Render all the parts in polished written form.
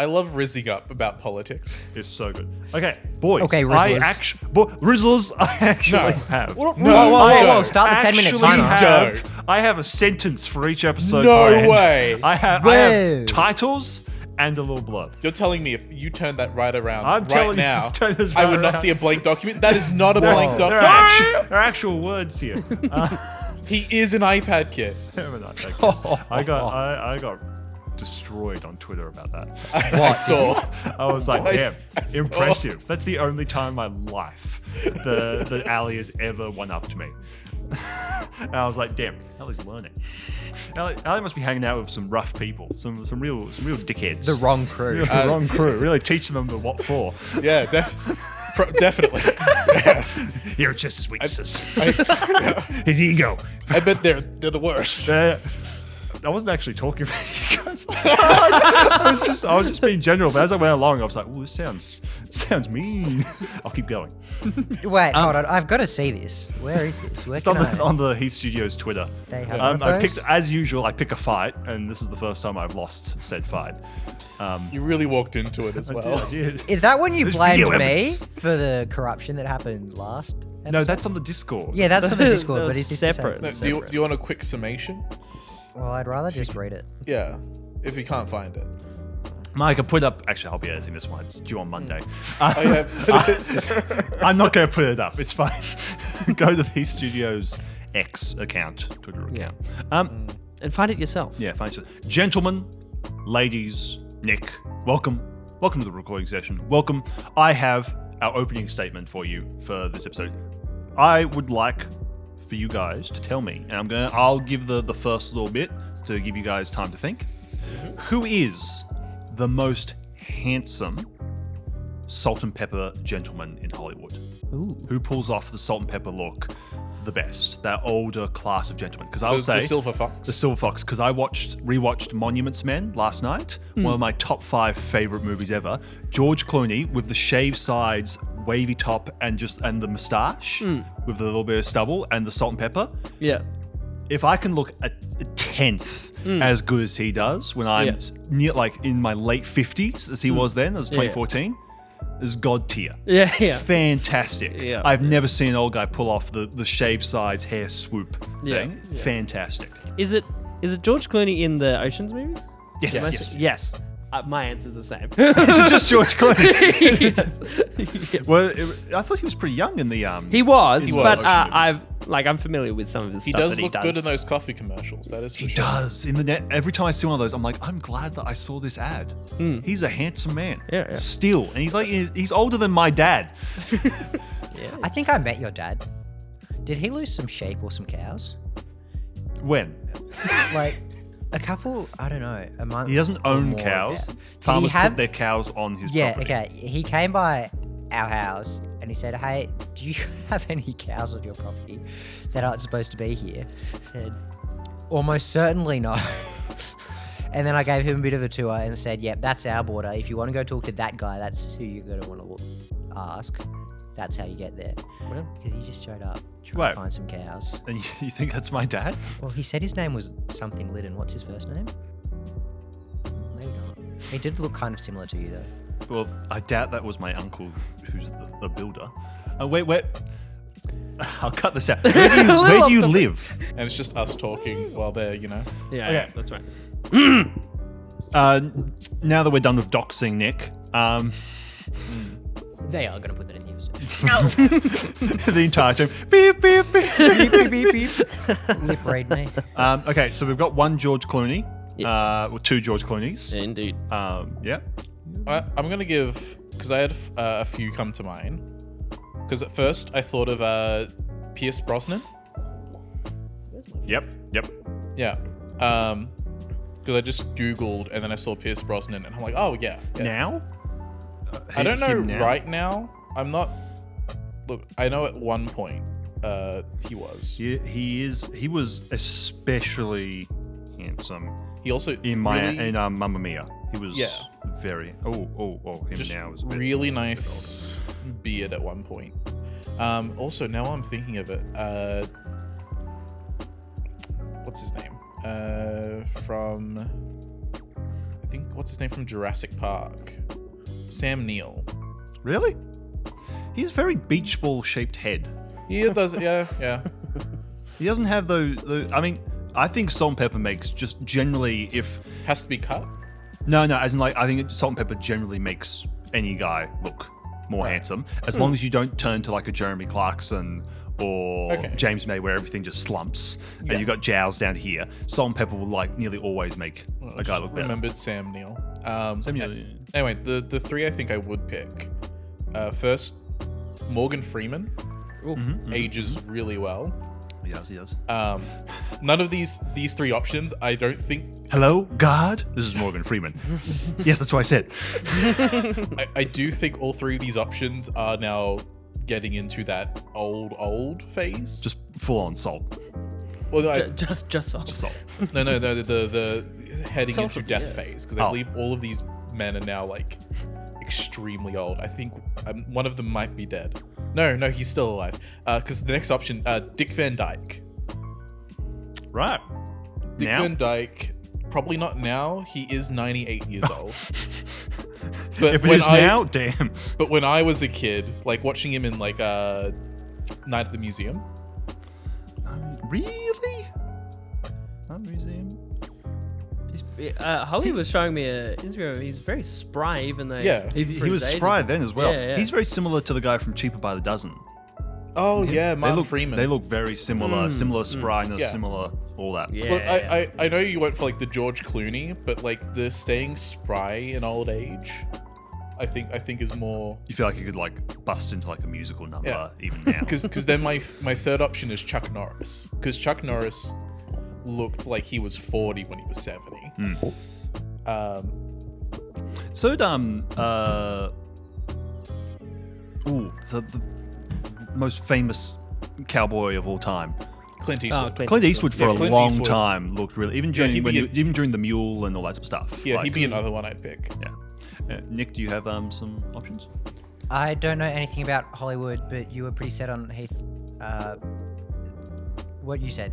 I love rizzing up about politics. It's so good. Okay, boys. Okay, Rizzlers. Rizzlers, I actually have. Whoa. Start the 10-minute timer. I have a sentence for each episode. No planned. way. I have titles and a little blurb. You're telling me if you turn that right around now, I would not see a blank document? That is not a blank document. There are actual words here. He is an iPad kid. I got destroyed on Twitter about that. I saw. I was like, damn, I saw. impressive. That's the only time in my life that Ali has ever one-upped me. And I was like, damn, Ali's learning. Ali must be hanging out with some rough people, some real dickheads. The wrong crew. The wrong crew. Really teaching them the what for. Yeah, definitely. Here are Chester's weaknesses. His ego. I bet they're the worst. I wasn't actually talking about you guys. I was just being general. But as I went along, I was like, "Oh, this sounds mean." I'll keep going. Wait, hold on. I've got to see this. Where is this? It's on the Heath Studios Twitter. They have I picked, as usual, I pick a fight, and this is the first time I've lost said fight. You really walked into it as well. I did. Is that when you blamed me evidence. for the corruption that happened last episode? No, that's on the Discord. Yeah, that's on the Discord, but it's separate. No, do you want a quick summation? Well, I'd rather just read it. Yeah, if you can't find it. Micah, put up. Actually, I'll be editing this one. It's due on Monday. Yeah. I'm not going to put it up. It's fine. Go to the Heath Studios X account, Twitter account. And find it yourself. Yeah, find it. Gentlemen, ladies, Nick, welcome to the recording session. Welcome. I have our opening statement for you for this episode. I would like for you guys to tell me, and I'll give the first little bit to give you guys time to think. Who is the most handsome salt and pepper gentleman in Hollywood? Ooh. Who pulls off the salt and pepper look the best? That older class of gentlemen. Because I'll say the Silver Fox. The Silver Fox. Because I rewatched Monuments Men last night. One of my top 5 favorite movies ever. George Clooney with the shaved sides, wavy top, and the moustache with the little bit of stubble and the salt and pepper. Yeah. If I can look a tenth as good as he does when I'm near, like in my late 50s as he was then, that was 2014, is God tier. Yeah. Fantastic. Yeah. I've never seen an old guy pull off the shaved sides hair swoop thing. Yeah. Fantastic. Is it George Clooney in the Ocean's movies? Yes. My answer's the same. Is it just George Clooney? Yes. Well, I thought he was pretty young in the. He was, in but Ocean movies. I'm familiar with some of his He stuff does that he look does. good in those coffee commercials. That is for He sure. does. In the net, every time I see one of those, I'm like, I'm glad that I saw this ad. He's a handsome man. Yeah. Still, and he's older than my dad. Yeah. I think I met your dad. Did he lose some sheep or some cows? When? Like a couple, I don't know, a month. He doesn't or own more cows. ago. Did he Farmers have- put their cows on his Yeah, property. okay. He came by our house and he said, "Hey, do you have any cows on your property that aren't supposed to be here?" I said, "Almost certainly no." And then I gave him a bit of a tour and said, "Yep, that's our border. If you want to go talk to that guy, that's who you're going to want to ask. That's how you get there." Well. Because he just showed up trying Wait. to find some cows. And you think that's my dad? Well, he said his name was something Lidden. What's his first name? Maybe not. He did look kind of similar to you, though. Well, I doubt that was my uncle, who's the builder. Wait. I'll cut this out. Where do you live? And it's just us talking while they're, Yeah, Okay. that's right. Now that we're done with doxing Nick, They are going to put that in the episode. the entire time, beep, beep, beep. Beep, beep, beep, beep. Lip read me. Okay, so we've got one George Clooney, or 2 George Clooney's. Yeah, indeed. Yeah. I'm going to give, because I had a few come to mind. Because at first I thought of Pierce Brosnan. Yep. Yeah. Because I just Googled and then I saw Pierce Brosnan and I'm like, oh, yeah. Now? I don't know Him now? right now. I'm not... Look, I know at one point he was. He was especially handsome He also... in Mamma Mia. He was very... Oh, him just now is a bit really nice beard at one point. Also, now I'm thinking of it. What's his name? From... I think what's his name from Jurassic Park? Sam Neill. Really? He's a very beach ball shaped head. He does. Yeah. He doesn't have those. I mean, I think Salt and Pepper makes just generally if. Has to be cut. No, as in like I think Salt and Pepper generally makes any guy look more handsome as long as you don't turn to like a Jeremy Clarkson or James May where everything just slumps and you've got jowls down here. Salt and Pepper will like nearly always make a guy look better. Remembered Sam Neill. Sam Neill, yeah. Anyway, the three I think I would pick. First, Morgan Freeman ages really well. He does. None of these three options, I don't think. Hello, God. This is Morgan Freeman. Yes, that's what I said. I do think all three of these options are now getting into that old phase. Just full on Salt. Well, no, Just Salt. no, the heading Salt into of- death yeah. phase because I believe all of these men are now like extremely old. I think one of them might be dead. No, he's still alive. Because the next option, Dick Van Dyke. Right. Dick Now? Van Dyke, probably not now. He is 98 years old. But If it is now, damn. But when I was a kid, like watching him in like Night at the Museum. Really? Not museum. Holly was showing me an Instagram. He's very spry, even though He was spry then as well. Yeah. He's very similar to the guy from Cheaper by the Dozen. Oh yeah, Martin they look, Freeman. They look very similar. Similar spryness, Yeah. similar all that. Yeah. Well, I know you went for like the George Clooney, but like the staying spry in old age, I think is more. You feel like you could like bust into like a musical number Yeah. even now. Because then my third option is Chuck Norris, because Chuck Norris looked like he was 40 when he was 70. So so the most famous cowboy of all time, Clint Eastwood. Clint Eastwood for Yeah, a Clint long Eastwood. time looked really even during he'd be even during the Mule and all that sort of stuff. Yeah, like, he'd be another one I'd pick. Yeah. Nick, do you have some options? I don't know anything about Hollywood, but you were pretty set on Heath. What you said.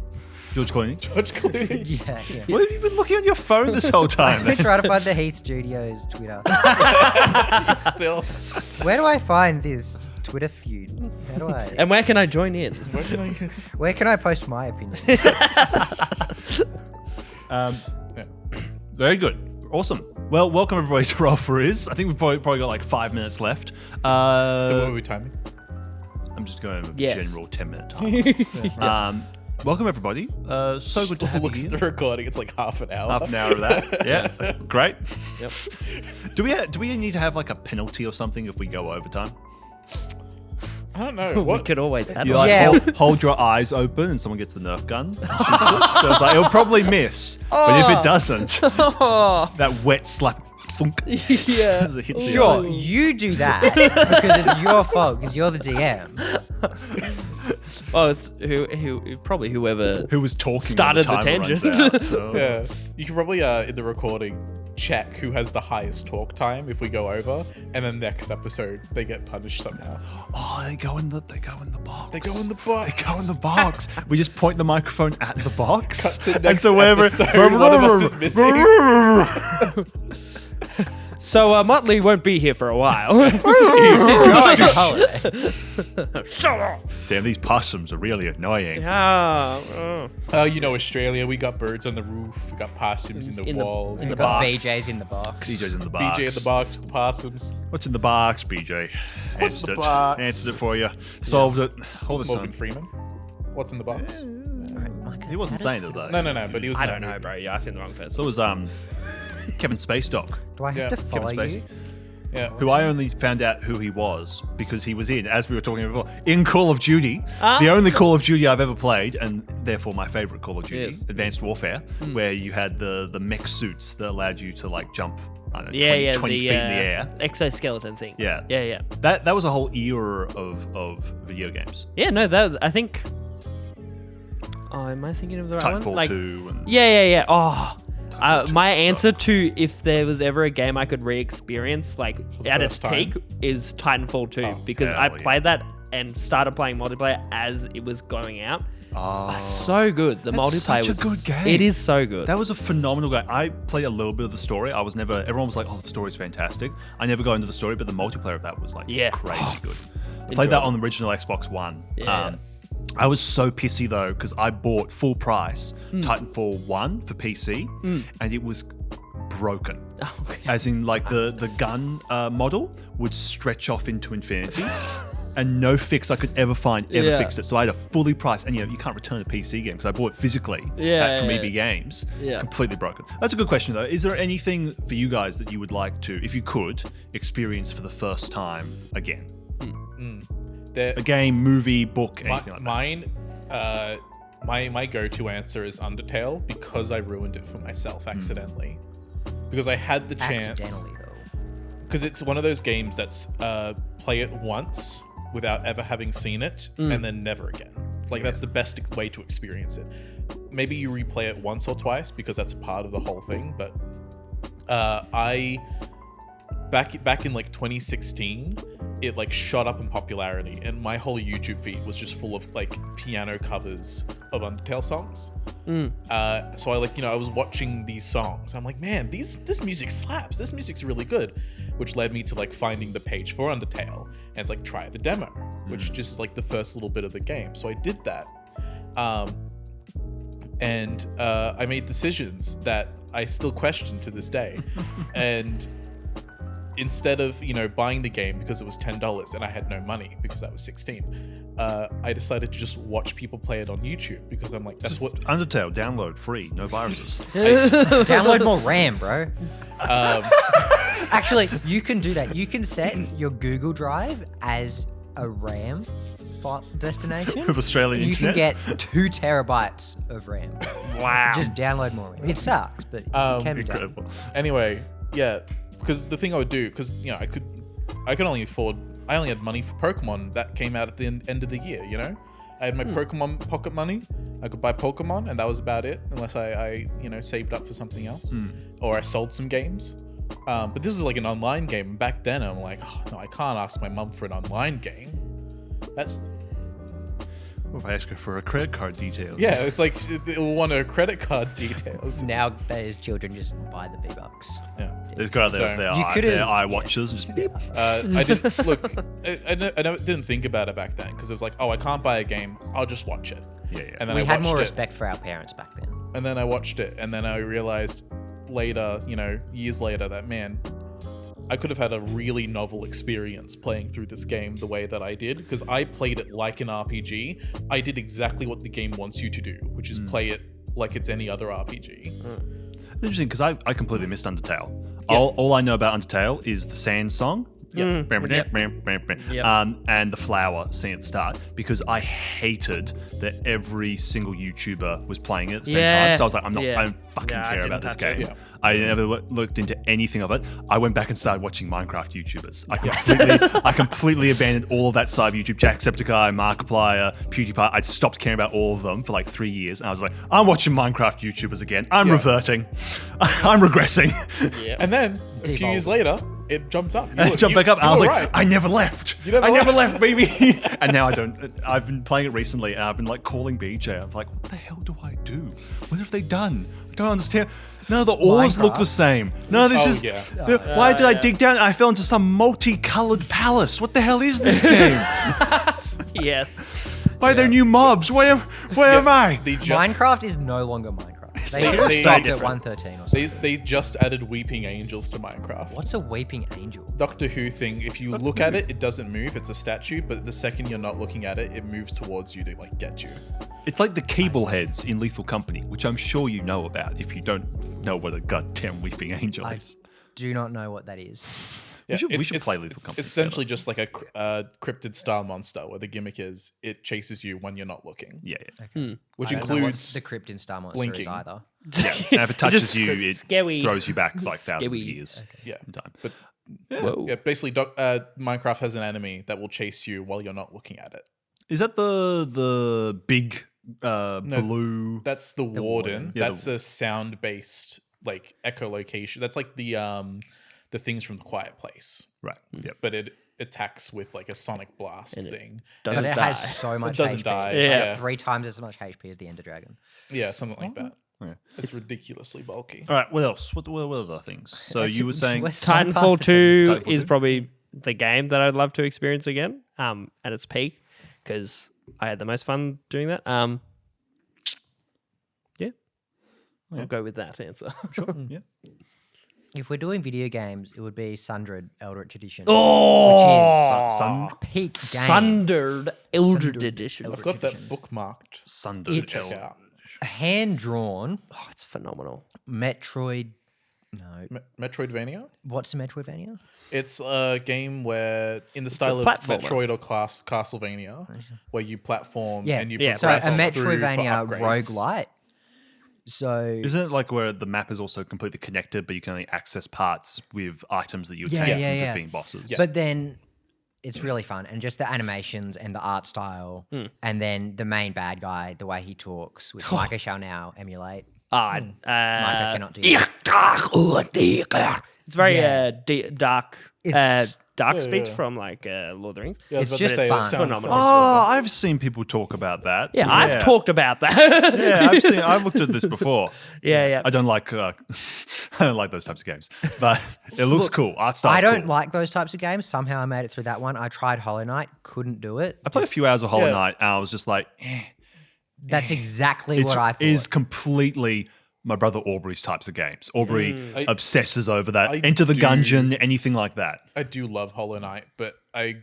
George Clooney. George Clooney. Yeah. What have you been looking on your phone this whole time? I've been trying to find the Heath Studios Twitter. Still. Where do I find this Twitter feud? How do I? And where can I join in? Where can I post my opinion? Very good. Awesome. Well, welcome everybody to Roll For Rizz. I think we've probably got like 5 minutes left. What were we timing? I'm just going with Yes. general 10-minute time. Welcome everybody. So good to have you Looks here. at the recording. It's like half an hour. Half an hour of that. Yeah, great. Yep. Do we need to have like a penalty or something if we go overtime? I don't know. We What? could always have You it. like Yeah. hold your eyes open and someone gets the Nerf gun. And shoots it. So it's like it'll probably miss, but if it doesn't, that wet slap, thunk, Yeah. as it hits the Sure, eye. you do that because it's your fault because you're the DM. Oh, it's probably whoever. Who was talking Started when the timer runs tangent. out, so. Yeah. You can probably in the recording check who has the highest talk time if we go over, and then next episode they get punished somehow. Oh, they go in the box. They go in the box. They go in the box. We just point the microphone at the box. Cut to and next so wherever episode, one of us is missing. So Motley won't be here for a while. Going on holiday. Damn, these possums are really annoying. You know, Australia, we got birds on the roof, we got possums in the walls, in We've the got box. BJ's in the box. BJ's in the box. BJ in the box with the possums. What's in the box, BJ? What's Answered in the it. box? Answered it for you. Solved it. All this Morgan time. Freeman. What's in the box? He wasn't saying it though. No, but he was. I in that don't know, movie. bro. You're asking the wrong person. So it was Kevin Spacedog, Do I have Yeah, to follow Kevin you? Spacey, Yeah. who I only found out who he was because he was in, as we were talking about before, in Call of Duty, Ah. the only Call of Duty I've ever played, and therefore my favorite Call of Duty, Yes. Advanced Warfare, where you had the mech suits that allowed you to like jump, I don't know, Yeah, 20 feet in the air. exoskeleton thing. Yeah. Yeah. That was a whole era of video games. Yeah, no, that I think. Oh, am I thinking of the right one? Titanfall 2 and Yeah. Oh, Titanfall 2 my sucked. answer to if there was ever a game I could re-experience, like the at its first time? peak, is Titanfall 2 Oh, because hell I yeah. played that and started playing multiplayer as it was going out. Oh, So good. The That's multiplayer such a was good game. It is so good. that was a phenomenal game. I played a little bit of the story. I was never. Everyone was like, "Oh, the story's fantastic." I never got into the story, but the multiplayer of that was like crazy good. I played that on the original Xbox One. Yeah. I was so pissy though because I bought full price Titanfall 1 for PC, and it was broken. As in, like the gun model would stretch off into infinity. And no fix I could ever find ever fixed it. So I had a fully priced, and you can't return a PC game because I bought it physically from EB Games. Yeah. Completely broken. That's a good question though. Is there anything for you guys that you would like to, if you could, experience for the first time again? A game, movie, book, anything like that? Mine, my go-to answer is Undertale because I ruined it for myself accidentally. Because I had the chance. Accidentally, though. Because it's one of those games that's play it once without ever having seen it and then never again. Like that's the best way to experience it. Maybe you replay it once or twice because that's a part of the whole thing. But I back in like 2016, it like shot up in popularity, and my whole YouTube feed was just full of like piano covers of Undertale songs. So I was watching these songs. I'm like, man, this music slaps. This music's really good, which led me to like finding the page for Undertale, and it's like try the demo, which just is like the first little bit of the game. So I did that, and I made decisions that I still question to this day, and instead of buying the game because it was $10 and I had no money because I was 16, I decided to just watch people play it on YouTube because I'm like, that's what Undertale, download free, no viruses. Download more RAM, bro. Actually, you can do that. You can set your Google Drive as a RAM destination. Of Australian you internet? can get 2 terabytes of RAM. Wow. Just download more RAM. It sucks, but it can be done. Incredible. Anyway, yeah, because the thing I would do, because I could only afford. I only had money for Pokemon that came out at the end of the year. I had my Pokemon pocket money. I could buy Pokemon, and that was about it, unless I saved up for something else, or I sold some games. But this was like an online game. And back then, I'm like, oh, no, I can't ask my mum for an online game. That's What if I ask her for a credit card details? yeah. It's like it will want her credit card details. Nowadays, children just buy the V-Bucks. Yeah. There's got So, their eye watches and just beep. I didn't look. I didn't think about it back then because it was like, oh, I can't buy a game. I'll just watch it. Yeah. And then We I had watched more it, respect for our parents back then. and then I watched it, and then I realized later, years later, that man, I could have had a really novel experience playing through this game the way that I did because I played it like an RPG. I did exactly what the game wants you to do, which is play it like it's any other RPG. It's interesting because I completely missed Undertale. Yeah. All I know about Undertale is the Sand song. Yep. And the flower scene at the start because I hated that every single YouTuber was playing it at the same time. So I was like, I don't fucking care about this game. Yeah. I never looked into anything of it. I went back and started watching Minecraft YouTubers. I completely abandoned all of that side of YouTube. Jacksepticeye, Markiplier, PewDiePie. I stopped caring about all of them for like 3 years. And I was like, I'm watching Minecraft YouTubers again. I'm reverting. I'm regressing. And then a few years later, it jumped up. It jumped back up. And I was like, I never left. never I never left, baby. And now I don't. I've been playing it recently, and I've been like calling BJ. I'm like, what the hell do I do? What have they done? I don't understand. No, the ores look the same. No, this is. yeah. Why did I dig down? I fell into some multicolored palace. What the hell is this game? Yes. Why are there new mobs? Where am I? They just, Minecraft is no longer Minecraft. They They- just they- stopped they- at 113 or something. they just added weeping angels to Minecraft. What's a weeping angel? Doctor Who thing, if you look at it, it doesn't move. It's a statue, but the second you're not looking at it, it moves towards you to like get you. It's like the Keeble heads in Lethal Company, which I'm sure you know about if you don't know what a goddamn weeping angel I is. do not know what that is. Yeah, We should play Lethal Company It's essentially just like a cryptid style monster where the gimmick is it chases you when you're not looking, Yeah. which I don't know what includes the crypt in Star Monster blinking. is either. Yeah. And if it touches Just you, it scary. throws you back like thousands of Scary. years yeah. in time. But Whoa. yeah, basically, Minecraft has an enemy that will chase you while you're not looking at it. Is that the big blue? That's the warden. Yeah, That's a sound based like echolocation. That's like the the things from the Quiet Place. Right. Yep. But it attacks with like a sonic blast thing. But Doesn't it die. has so much doesn't HP. die, It's yeah. like 3 times as much HP as the Ender Dragon. Yeah, something like that. Yeah. It's ridiculously bulky. All right. What else? What other things? So you were saying We're so past Titanfall the 2 Titanfall is 2? probably the game that I'd love to experience again at its peak because I had the most fun doing that. Yeah. I'll go with that answer. sure. Yeah. If we're doing video games, it would be Sundered Eldritch Edition. Oh! Sun Peak game. Sundered Eldritch Edition. I've got that bookmarked. Sundered. It's- Eldritch. Yeah. Hand drawn Oh, it's phenomenal. Metroid. No. Metroidvania. What's a Metroidvania? It's a game where, in the style of platformer. Metroid or Castlevania, where you platform Yeah. and you Yeah. So a progress through for Metroidvania upgrades. roguelite. So Isn't it like where the map is also completely connected, but you can only access parts with items that you Yeah, obtain yeah, from yeah. defeating bosses? But then it's really fun. And just the animations and the art style. And then the main bad guy, the way he talks, which Micah shall now emulate. Micah Micah cannot do that. It's very Yeah. dark It's- dark speech yeah. from like Lord of the Rings. Yeah, I was It's about to just say, it fun. sounds Phenomenal. Oh, I've seen people talk about that. Yeah, I've talked about that. Yeah, I've looked at this before. yeah. I don't like I don't like those types of games, but it looks cool. Art style. I don't like those types of games. Somehow I made it through that one. I tried Hollow Knight, couldn't do it. I played a few hours of Hollow Yeah. Knight, and I was just like, That's exactly what I thought. It is completely my brother Aubrey's types of games. Aubrey obsesses over that. I Enter the do- Gungeon, anything like that. I do love Hollow Knight, but I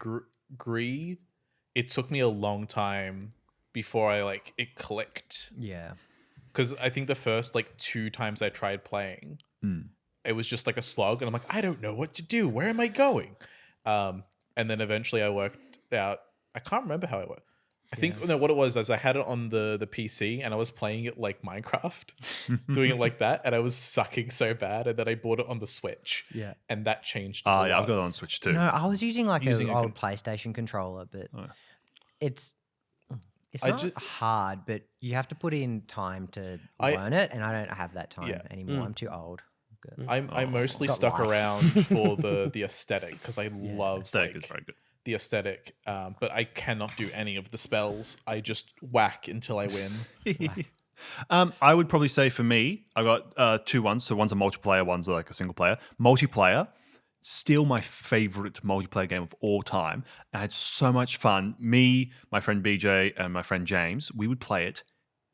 agree. It took me a long time before it clicked. Yeah. Because I think the first 2 times I tried playing, it was just like a slog, and I'm like, I don't know what to do. Where am I going? And then eventually I worked out. I can't remember how it worked. I think what it was is I had it on the PC and I was playing it like Minecraft, doing it like that, and I was sucking so bad, and then I bought it on the Switch. Yeah. And that changed. Oh, a yeah, lot. I've got it on Switch too. No, I was using Using an a old PlayStation controller, but it's I not ju- hard, but you have to put in time to I- learn it, and I don't have that time Yeah. anymore. I'm too old. Good. I mostly got stuck life. around for the aesthetic because I love Aesthetic is very good. the aesthetic, but I cannot do any of the spells. I just whack until I win. I would probably say for me, I got 2 ones. So one's a multiplayer, one's like a single player. Multiplayer, still my favorite multiplayer game of all time. I had so much fun. Me, my friend BJ, and my friend James, we would play it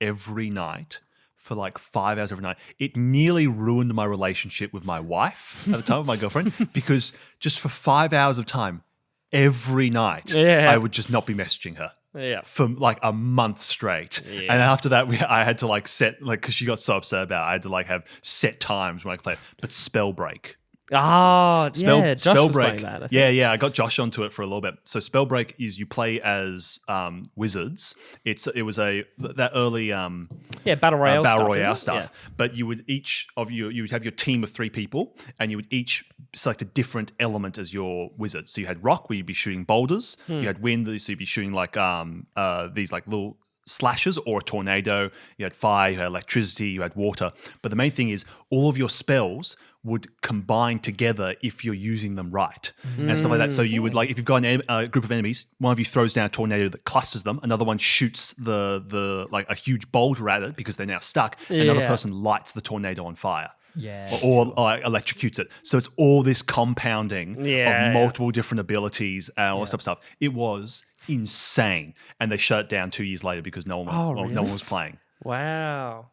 every night for 5 hours every night. It nearly ruined my relationship with my wife at the time, with my girlfriend, because just for 5 hours of time, every night, I would just not be messaging her. Yeah. For a month straight. Yeah. And after that, I had to set, because she got so upset about it, I had to have set times when I play it. But Spellbreak. Oh, yeah. Josh was Spellbreak. playing that. I think. Yeah. I got Josh onto it for a little bit. So Spellbreak is you play as wizards. It was that early Yeah, Battle Royale Battle stuff. Royale isn't it? stuff. But you would you would have your team of 3 people, and you would each select a different element as your wizard. So you had rock, where you'd be shooting boulders. You had wind, so you'd be shooting these little slashes or a tornado. You had fire, you had electricity, you had water. But the main thing is all of your spells would combine together if you're using them right and stuff like that. So you would if you've got a group of enemies, one of you throws down a tornado that clusters them, another one shoots the a huge boulder at it because they're now stuck. Another Yeah. person lights the tornado on fire. Yeah. Or electrocutes it. So it's all this compounding Yeah. of multiple different abilities and all that stuff. It was insane. And they shut it down 2 years later because no one was playing. Wow.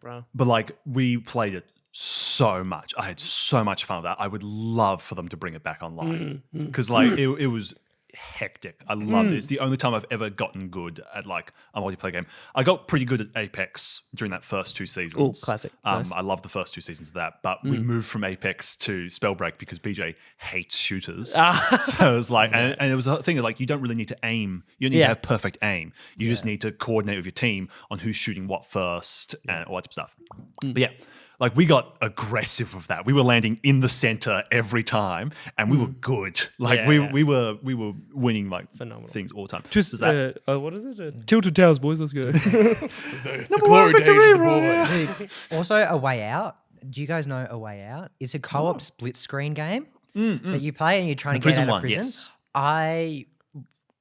Bro. But we played it so much. I had so much fun with that. I would love for them to bring it back online because it was hectic. I loved it. It's the only time I've ever gotten good at a multiplayer game. I got pretty good at Apex during that first 2 seasons. Ooh, classic. Nice. I loved the first 2 seasons of that, but we moved from Apex to Spellbreak because BJ hates shooters. So it was and it was a thing of you don't really need to aim. You don't need to have perfect aim. You just need to coordinate with your team on who's shooting what first and all that type of stuff. But yeah. We got aggressive with that. We were landing in the center every time, and we were good. We were winning Phenomenal. things all the time. Just what is it? Tilted Towers, boys. Let's go. The glory days of the boys. Also, A Way Out. Do you guys know A Way Out? It's a co-op split screen game that you play and you're trying to get out of prison. Yes. I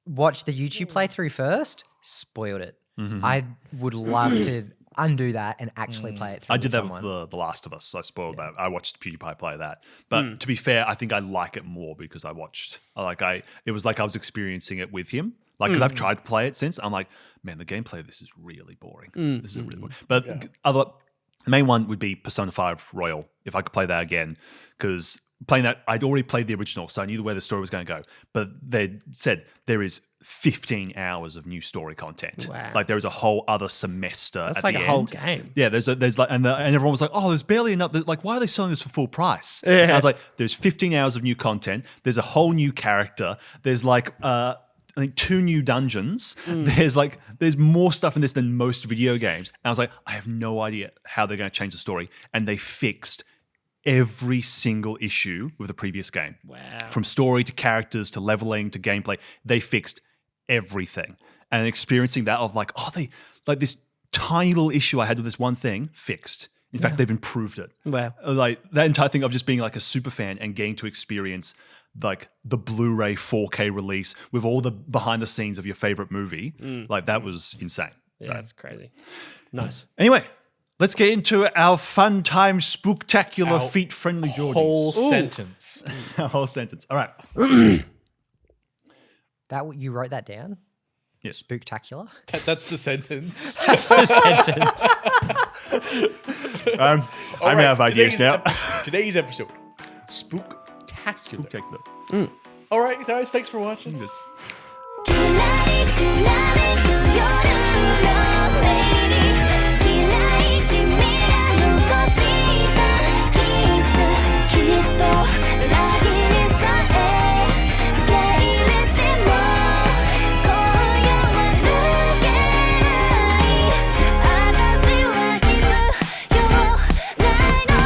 watched the YouTube playthrough first, spoiled it. I would love to undo that and actually play it through. I did that someone. with The Last of Us. I spoiled that. I watched PewDiePie play that. But to be fair, I think I like it more because it was like I was experiencing it with him. Like, because I've tried to play it since. I'm like, man, the gameplay of this is really boring. This is really boring. But the main one would be Persona 5 Royal, if I could play that again. Because playing that, I'd already played the original, so I knew where the story was going to go. But they said there is 15 hours of new story content. Wow. Like, there is a whole other semester. That's at like the a end. whole game. Yeah, there's like, and everyone was like, oh, there's barely enough. Like, why are they selling this for full price? Yeah. And I was like, there's 15 hours of new content. There's a whole new character. There's like, I think 2 new dungeons. There's more stuff in this than most video games. And I was like, I have no idea how they're going to change the story. And they fixed every single issue with the previous game. Wow. From story to characters to leveling to gameplay, they fixed everything. And experiencing that of like, this tiny little issue I had with this one thing fixed. In fact, they've improved it. Wow. Like that entire thing of just being like a super fan and getting to experience like the Blu-ray 4K release with all the behind the scenes of your favorite movie. Like that was insane. Yeah, that's crazy. Nice. Anyway, let's get into our fun time spooktacular Our feet-friendly Geordies. Whole sentence. Our whole sentence. All right. You wrote that down? Yes. Spooktacular? That's the sentence. That's the sentence. I'm out of ideas now. Today's episode, Spooktacular. Spooktacular. All right, guys, thanks for watching. Good. きらりきらめく夜のメイにきらり君が残したキスきっと裏切りさえ受け入れても今夜は抜けない私は必要ないの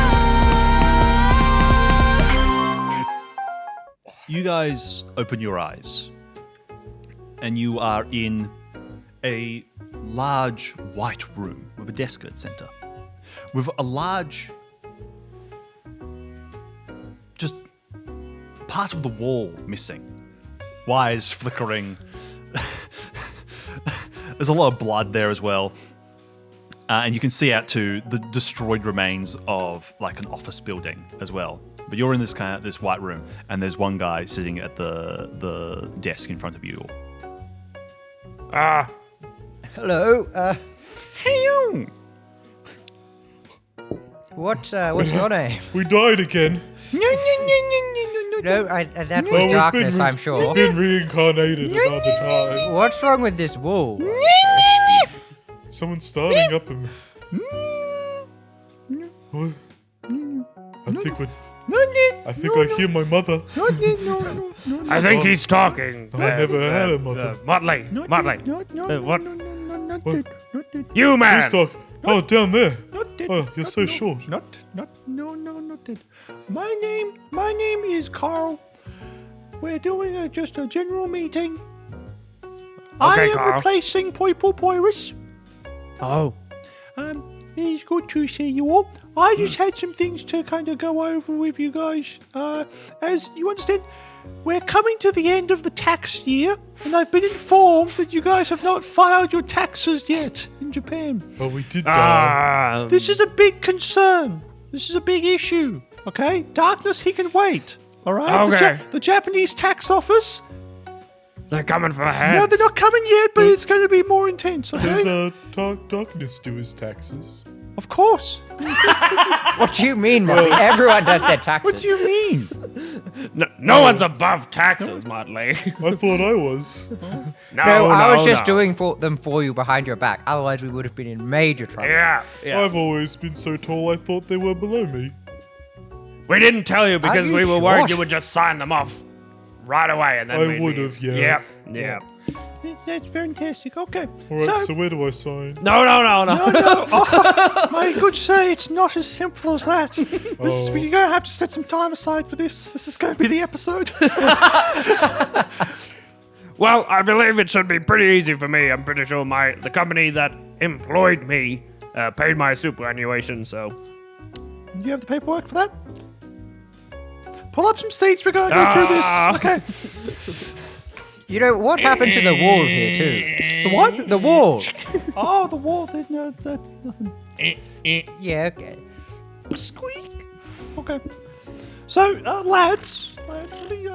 You guys open your eyes and you are in a large white room with a desk at the center, with a large, just part of the wall missing, wires flickering. There's a lot of blood there as well. And you can see out to the destroyed remains of like an office building as well. But you're in this white room, and there's one guy sitting at the desk in front of you. Hello. Hey, What's your name? We died again. No, that was darkness, I'm sure. We've been reincarnated another time. What's wrong with this wall? Someone's starting up in What? I think I hear my mother. I think he's talking. I never had a mother. Motley. What? What? You, man. Who's talking? Oh, down there. Oh, you're so short. Not that. My name is Carl. We're doing just a general meeting. I am Carl. replacing Poirus. Oh. It's good to see you all. I just had some things to kind of go over with you guys. As you understand, we're coming to the end of the tax year, and I've been informed that you guys have not filed your taxes yet in Japan. Oh, we did die. This is a big concern. This is a big issue. Okay? Darkness, he can wait. All right? Okay. The Japanese tax office, They're coming for heads. no, they're not coming yet, but it's going to be more intense. Okay? Does Darkness do his taxes? Of course. What do you mean, Motley? Everyone does their taxes. What do you mean? No one's above taxes, Motley. I thought I was. No, I was just doing them for you behind your back. Otherwise, we would have been in major trouble. Yeah. I've always been so tall, I thought they were below me. We didn't tell you because you we were worried short? you would just sign them off right away, and then I we'd would be- have, yeah. Yep. That's fantastic. Okay. Alright, so where do I sign? No. My good sir, it's not as simple as that. You're going to have to set some time aside for this. This is going to be the episode. Well, I believe it should be pretty easy for me. I'm pretty sure the company that employed me paid my superannuation, so You have the paperwork for that? Pull up some seats. We're going to go through this. Okay. You know, what happened to the wall here, too? The what? The wall. Oh, the wall. No, that's nothing. Yeah, okay. Squeak. Okay. So, lads, let me,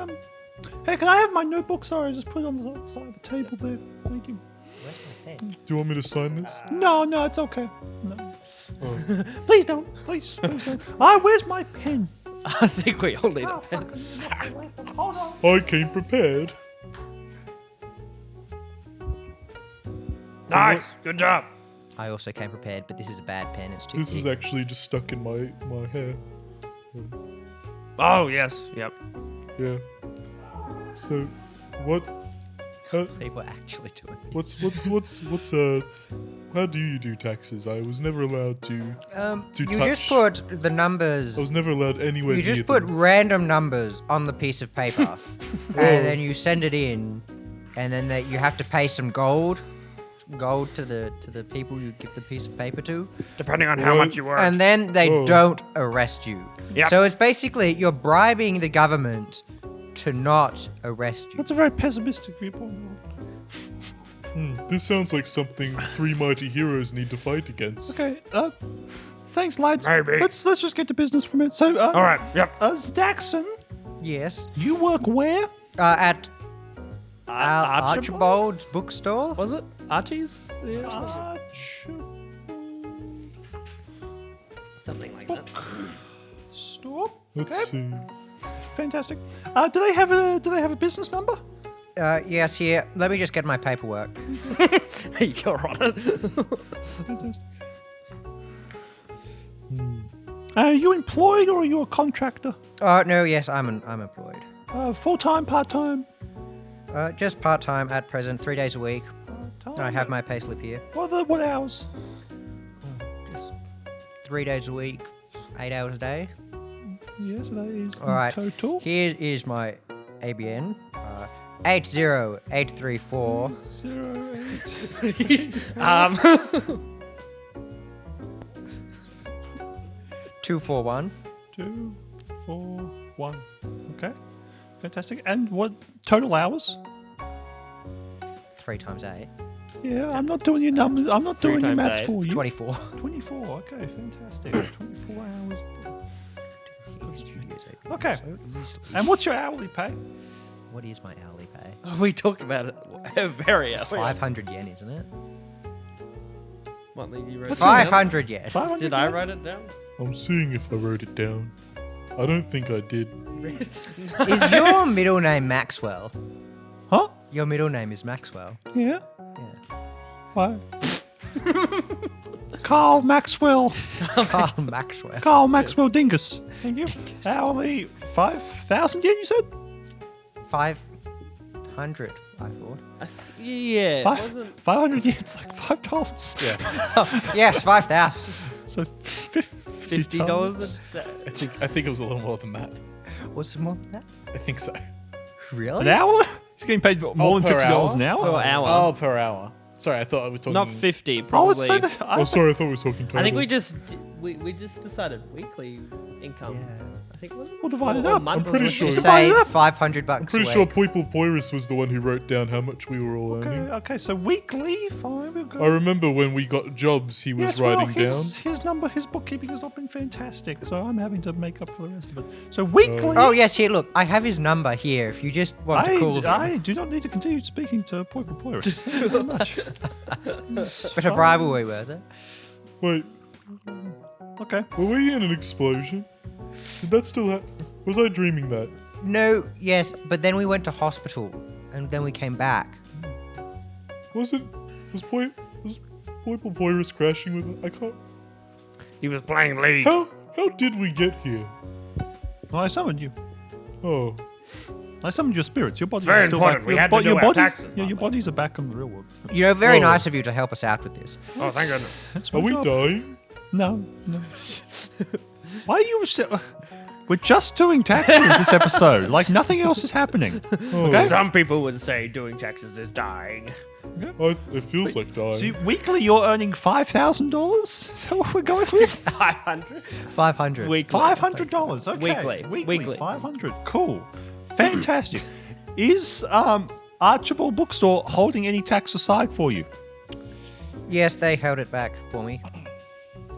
hey, can I have my notebook? Sorry, I just put it on the side of the table there. Thank you. Where's my pen? Do you want me to sign this? No, it's okay. No. Please don't. Please don't. Where's my pen? I think we all need a pen. Hold on. I came prepared. Nice. Good job. I also came prepared, but this is a bad pen. It's too This thick. was actually just stuck in my hair. Oh, yes. Yep. Yeah. So, what? People are actually doing it. What's how do you do taxes? I was never allowed to You touch. just put the numbers. I was never allowed anywhere You near just put them. random numbers on the piece of paper, and then you send it in, and then you have to pay some gold to the people you give the piece of paper to, Depending on how What? much you work. and then they Oh. don't arrest you. Yep. So it's basically you're bribing the government to not arrest you. That's a very pessimistic viewpoint. This sounds like something three mighty heroes need to fight against. Okay, thanks, lads. Maybe. Let's just get to business for a minute. So, All right. Yep. Daxon, Yes. you work where? At Archibald's? Archibald's bookstore. Was it? Archie's? Something like that. Store. Let's see. Fantastic. Do they have a business number? Yes, here. Let me just get my paperwork. You're on it. Fantastic. Are you employed or are you a contractor? No, yes, I'm employed. Full-time, part-time? Just part-time at present, 3 days a week. I have my payslip here. What hours? Just 3 days a week, 8 hours a day. Yes, that is All right. total. Here is my ABN. 80834 08. 241. 241. Okay. Fantastic. And what total hours? 3 times 8. Yeah, I'm not doing your numbers. I'm not doing your times maths 8. for you. 24. 24. Okay, fantastic. 24 hours. Heath Studios ABN. Okay. So easily. And what's your hourly pay? What is my hourly pay? We talked about it very early. 500 yen, isn't it? What, you wrote it down? 500 yen. 500 Did I yen? write it down? I'm seeing if I wrote it down. I don't think I did. Is your middle name Maxwell? Huh? Your middle name is Maxwell. Yeah. Yeah. Why? Carl Maxwell. Carl Maxwell. Carl Maxwell Dingus. Thank you. Hourly 5,000 yen, you said? 500, I thought. Yeah. It wasn't. 500 yen, it's like $5. Yeah. Yes, 5,000. So $50. $50 a day. I think it was a little more than that. Was it more than that? I think so. Really? An hour? He's getting paid more than per $50 an Per hour? hour. Oh, per hour. Sorry, I thought I was talking. Not 50, I would probably. say that. Oh, sorry, I thought we were talking total. I think we just decided weekly income. Yeah. I think was it? We'll divide it Or up. monthly? pretty sure. Just Divide say it up. $500 I'm pretty a sure week. Poiple Poirus was the one who wrote down how much we were all earning. Okay, so weekly, fine. We'll go. I remember when we got jobs, he was Yes, well, writing down. his bookkeeping has not been fantastic, so I'm having to make up for the rest of it. So weekly. Oh, yes, here, look. I have his number here if you just want to call him. I do not need to continue speaking to Poiple Poirus. Thank you very much. Bit of rivalry, was it? Wait, Okay. were we in an explosion? Did that still happen? Was I dreaming that? No, yes, but then we went to hospital, and then we came back. Was Poiple Poirus crashing with it? I can't. He was playing League. How did we get here? Well, I summoned you. Oh, I summoned your spirits. Your bodies very are still important. back. We your had to do your our bodies, taxes, yeah, by your the way. bodies are back in the real world. You know, very Oh. nice of you to help us out with this. Oh, thank goodness. That's are my we job. dying? No. Why are you? We're just doing taxes this episode. Like nothing else is happening. Oh, Some people would say doing taxes is dying. It feels like dying. So weekly, you're earning $5,000. Is that what we're going with? 500 500. weekly. $500. Okay. Weekly. 500. Cool. Fantastic. Is Archibald Bookstore holding any tax aside for you? Yes, they held it back for me.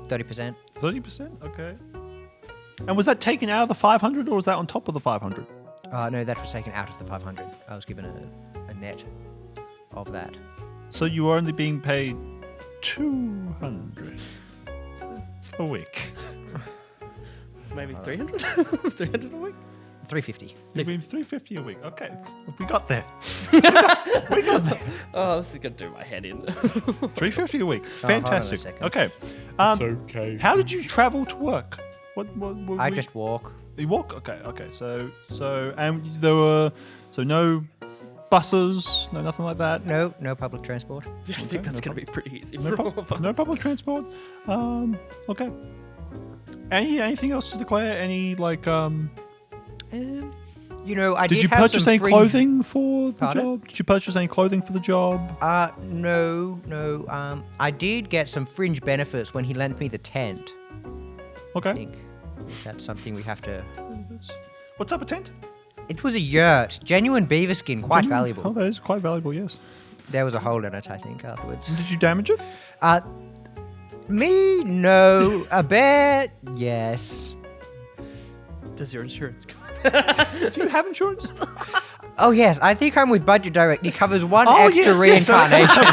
30%. 30%. Okay. And was that taken out of the 500, or was that on top of the 500? No, that was taken out of the 500. I was given a net of that. So you were only being paid 200 a week. Maybe 300? 300 a week? 350. You're being 350 a week. Okay, we got there. Oh, this is going to do my head in. 350 a week. hold on a Fantastic. second. Okay. It's okay. How did you travel to work? What I just walk. You walk? Okay. So and there were no buses, nothing like that. No public transport. I think that's going to be pretty easy No, for all of us. no public transport. Okay. Anything else to declare? Any like You know, I Did you have purchase some any fringe- clothing for the Pardon? job? Did you purchase any clothing for the job? No. I did get some fringe benefits when he lent me the tent. I Okay. think that's something we have to. What's up a tent? It was a yurt, genuine beaver skin, quite valuable. Oh, that is quite valuable. Yes. There was a hole in it, I think, afterwards. Did you damage it? Me, no. A bear, yes. Does your insurance cover? Do you have insurance? Oh yes, I think I'm with Budget Direct. It covers one Oh, extra yes, reincarnation.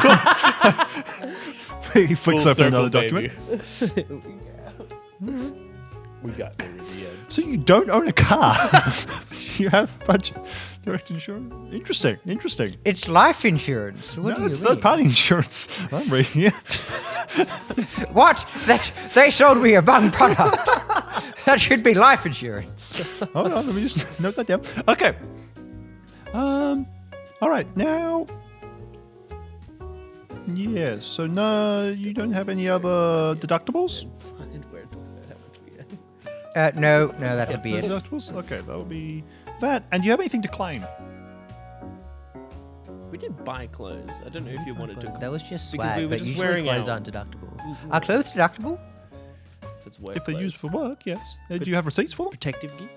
He flicks Full open another circle, document. We got there in the end. So you don't own a car. You have budget direct insurance. Interesting. It's life insurance. What do No, you it's mean? third-party insurance. I'm reading it. What? They sold me a bung product. That should be life insurance. Hold on, let me just note that down. Okay. All right, now. Yeah, so no, you don't have any other deductibles? No, that would be No it. deductibles? Okay, that would be that. And do you have anything to claim? We did buy clothes. I don't know if you wanted to. That was just Because swag, we were but just usually wearing clothes our- aren't deductible. Are clothes deductible? If it's work If they're clothes. used for work, yes. Do you have receipts for them? Protective gear?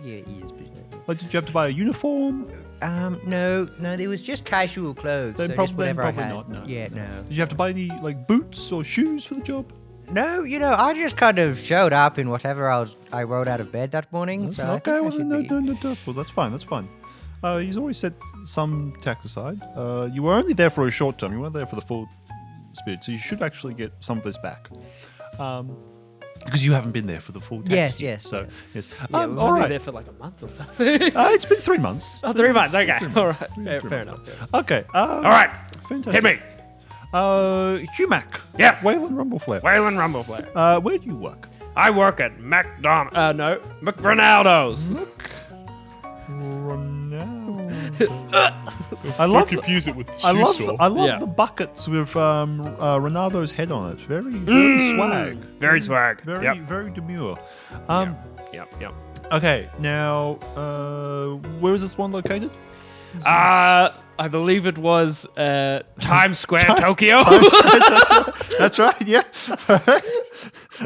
Yeah, it is, but Like, did you have to buy a uniform? no, there was just casual clothes. Then So prob- just then whatever I probably had. not, no. Yeah, no. Did you have to buy any like boots or shoes for the job? No, I just kind of showed up in whatever I rolled out of bed that morning. So I Okay, think I well, should no, be- well, that's fine. He's always set some tax aside. You were only there for a short term. You weren't there for the full spirit, so you should actually get some of this back. Because you haven't been there for the full tax Yes, year. yes, So, yes. yes. Yeah, we were all only right. there for like a month or something. It's been 3 months. Oh, 3 months. Okay. 3 All months. right. Three Fair months enough. now. Okay. All right. Fantastic. Hit me. Humac. Yes. Wayland Rumbleflare. Wayland Rumbleflare. Where do you work? I work at McRonaldo's. I love. confuse it with the I shoe love. store. I love Yeah. the buckets with Ronaldo's head on it. Very swag. Very swag. Very demure. Yep. Okay, now where is this one located? I believe it was Times Square, Tokyo. That's right. Yeah. Perfect.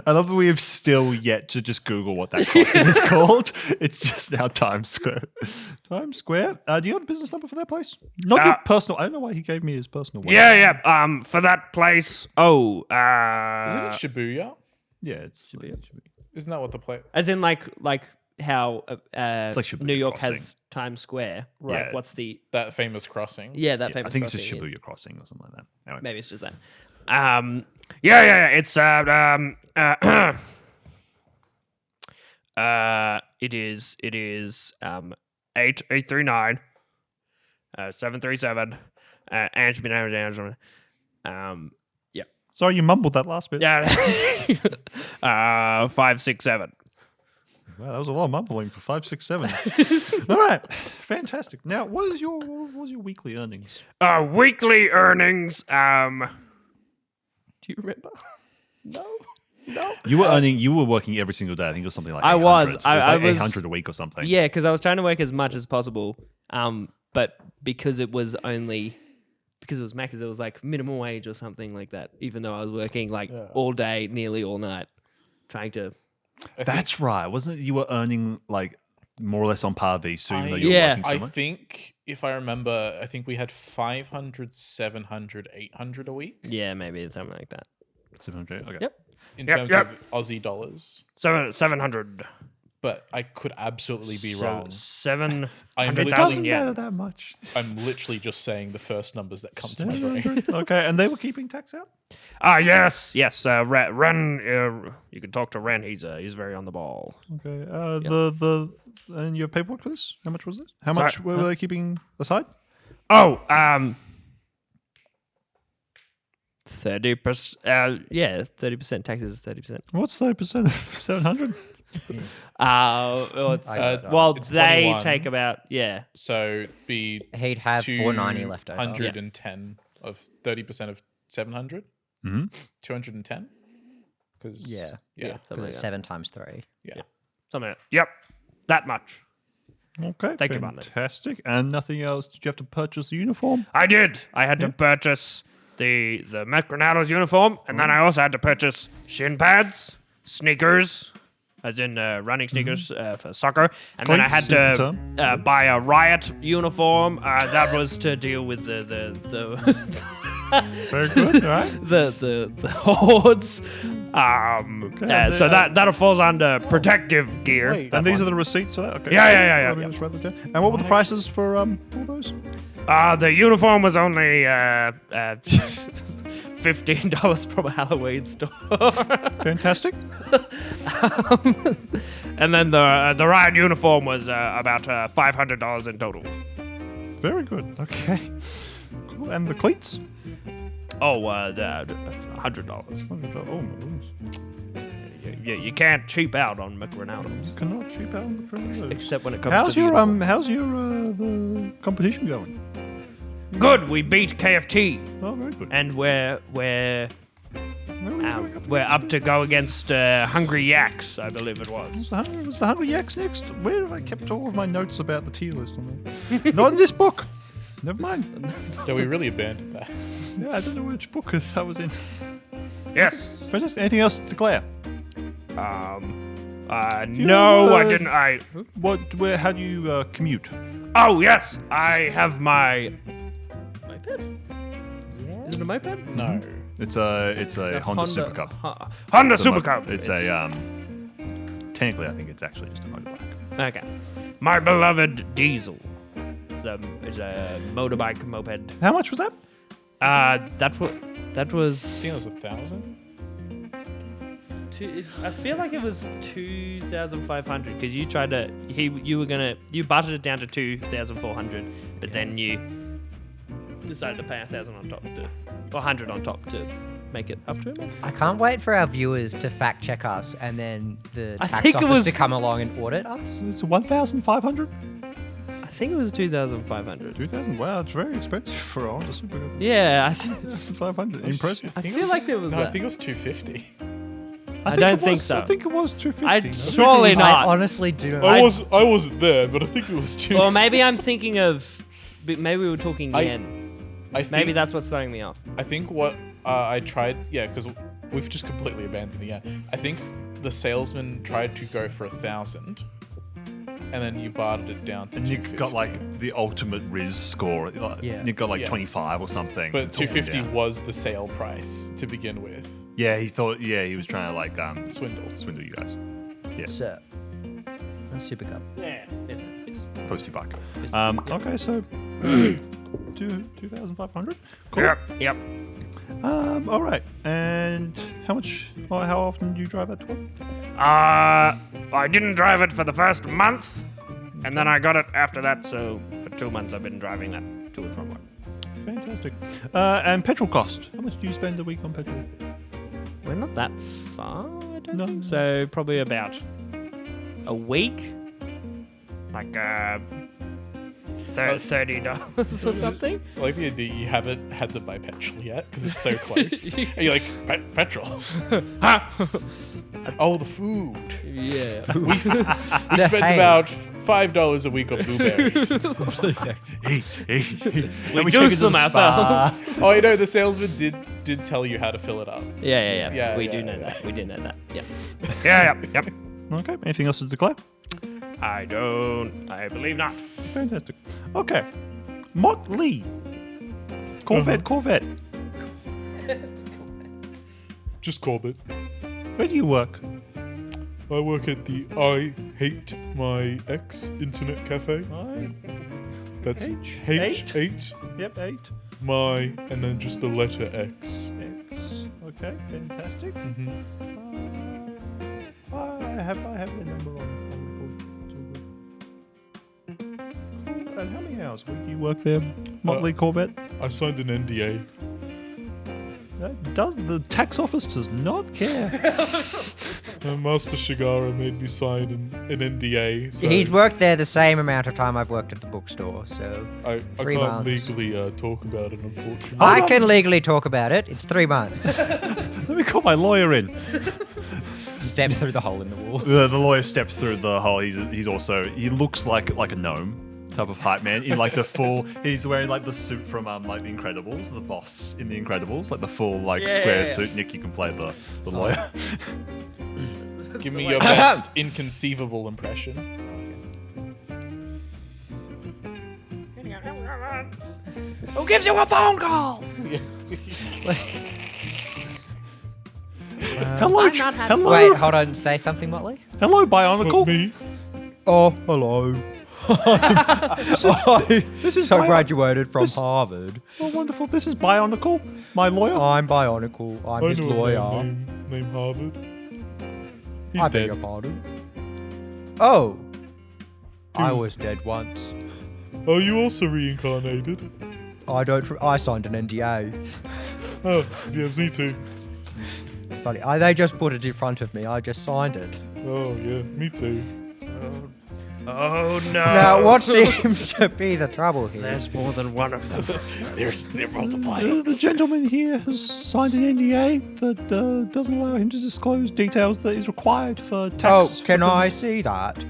I love that we have still yet to just Google what that costume is called. It's just now Times Square. Times Square. Do you have a business number for that place? Not your personal. I don't know why he gave me his personal one. Yeah. For that place. Oh. Isn't it Shibuya? Yeah, it's Isn't that what the play? As in like how like Shibuya New York Crossing. has Times Square. Right. Like, what's the That famous crossing? that Yeah, famous I think it's just crossing, yeah. Shibuya Crossing or something like that. Anyway. Maybe it's just that. Yeah. It's it is 8839 737 yeah. Sorry, you mumbled that last bit. Yeah. 567. Wow, that was a lot of mumbling for 5, 6, 7. All right, fantastic. Now, what was your weekly earnings? Weekly earnings. Do you remember? No. You were working every single day. I think it was something like I 800. was. So it was I like was 800 a week or something. Yeah, because I was trying to work as much as possible. But because because it was Macca's, it was like minimum wage or something like that. Even though I was working like Yeah. all day, nearly all night, trying to. That's right. Wasn't it you were earning like more or less on par these two, even though you were Yeah. working so I much? think if I remember, I think we had 500, 700, 800 a week Yeah, maybe something like that. 700. Okay. Yep. in Yep, terms yep. of Aussie dollars. 700. But I could absolutely be wrong. 700,000 Doesn't yen. matter that much. I'm literally just saying the first numbers that come to my brain. 700. Okay, and they were keeping tax out? Yes. Ren, you can talk to Ren. He's very on the ball. Okay. And you have paperwork for this? How much was this? How Sorry, much were they keeping aside? 30%. Yeah, 30%. Taxes is 30%. What's 30% of 700? Well, I got it. well, It's they 21. take about So it'd be He'd have 490 left over. 210 of 30% of 700. Mm-hmm. 210. Because Yeah. yeah. something like that. 7 times 3. Yeah. Something like that. Yep, that much. Okay. Thank you, Bartlett. Fantastic. And nothing else. Did you have to purchase a uniform? I did. I had to purchase the McRenado's uniform, and then I also had to purchase shin pads, sneakers, as in running sneakers for soccer, and then I had Cleats is the to buy a riot uniform. That was to deal with the Very good. All right. the hordes. So that falls under protective gear. Wait. And these are the receipts for that? Okay. Yeah. Let me just write that down. And what were the prices for all those? The uniform was only $15 from a Halloween store. Fantastic. And then the riot uniform was about $500 in total. Very good. Okay. Cool. And the cleats? Oh, $100. Oh, my goodness. You can't cheap out on McRenado's, You cannot cheap out on the premises. except when it comes How's to the your uniform. how's your the competition going? Good. We beat KFT, Oh, very good. and we're Where are we going up we're against? up to go against Hungry Yaks, I believe it was. Was the Hungry Yaks next? Where have I kept all of my notes about the tier list on there? Not in this book. Never mind. Yeah, we really abandoned that. Yeah, I don't know which book that was in. Yes. Fantastic. Anything else to declare? No, I didn't. How do you commute? Oh, yes. I have my moped. Is it a moped? No. It's a Honda Super Cup. Honda It's a Super mo- Cup. It's a technically I think it's actually just a motorbike. Okay. My beloved Diesel. It's a motorbike moped. How much was that? That was. I think it was 1,000. I feel like it was 2,500 because you tried to. You butted it down to 2,400, but then you decided to pay 1,000 on top or 100 on top to make it up to him. I can't wait for our viewers to fact check us and then the I tax think it office was- to come along and audit us. It's 1,500. I think it was 2,500. 2,000. Wow, it's very expensive for a Honda Super Cup. Yeah, 2,500. Impressive. I feel like there was. No, I that. think it was 250. I don't it think was- so. I think it was 250. I I think it surely was- not. I honestly do not. I wasn't there, but I think it was 250. Or maybe I'm thinking of. Maybe we were talking yen. I think, Maybe that's what's throwing me off. I think what I tried, because we've just completely abandoned the end. I think the salesman tried to go for 1,000, and then you bartered it down to Nick 250. got like the ultimate Rizz score. Yeah. Nick got like Yeah. 25 or something. But Talking 250 down. was the sale price to begin with. Yeah, he thought. Yeah, he was trying to like Swindle. swindle you guys. Yeah, So, a Super Cup. Yeah, it's post your buck. yeah. Okay, so 2,500. Cool. Yep. All right. And how much? Or how often do you drive that to work? I didn't drive it for the first month, and then I got it after that. So for 2 months, I've been driving that to and from work. Fantastic. And petrol cost. How much do you spend a week on petrol? We're not that far, I don't No. think. So probably about a week, like $30 or something. I like the idea you haven't had to buy petrol yet because it's so close. And you're like, petrol. Huh? Oh, the food. Yeah. We spent Hey. about $5 a week on blueberries. We juice them ourselves. Oh, you know, the salesman did tell you how to fill it up. Yeah. We do know yeah. that. We do know that. Yep. Yep. Okay, anything else to declare? I believe not. Fantastic. Okay. Motley. Corvette. Just Corbett. Where do you work? I work at the I Hate My Ex internet cafe. That's H8. Yep, 8. My, and then just the letter X. X. Okay, fantastic. Mm-hmm. I have the number on record. Cool. And how many hours a week do you work there, Motley Corvette? I signed an NDA. The tax office does not care. Master Shigara made me sign an NDA. So He's worked there the same amount of time I've worked at the bookstore, so I 3 can't months. legally talk about it, unfortunately. I can legally talk about it. It's 3 months. Let me call my lawyer in. Step through the hole in the wall. The lawyer steps through the hole. He looks like a gnome type of hype man in like the full. He's wearing like the suit from like the Incredibles, the boss in the Incredibles, like the full square suit. Nick, you can play the lawyer. Give me your best inconceivable impression. Who gives you a phone call? Hello. Hello. Wait, hold on. Say something, Motley. Hello, Bionicle. Me? Oh, hello. This is So graduated from Harvard. Oh, wonderful. This is Bionicle, my lawyer. I'm Bionicle. I'm I his know lawyer. a man named Harvard. He's I beg dead. your pardon. Oh. I Who's- was dead once. Are you also reincarnated? I signed an NDA. Oh, yeah, me too. Funny. They just put it in front of me. I just signed it. Oh, yeah, me too. Oh no. Now, what seems to be the trouble here? There's more than one of them. They're multiplying. The gentleman here has signed an NDA that doesn't allow him to disclose details that is required for Oh, tax. can I see that?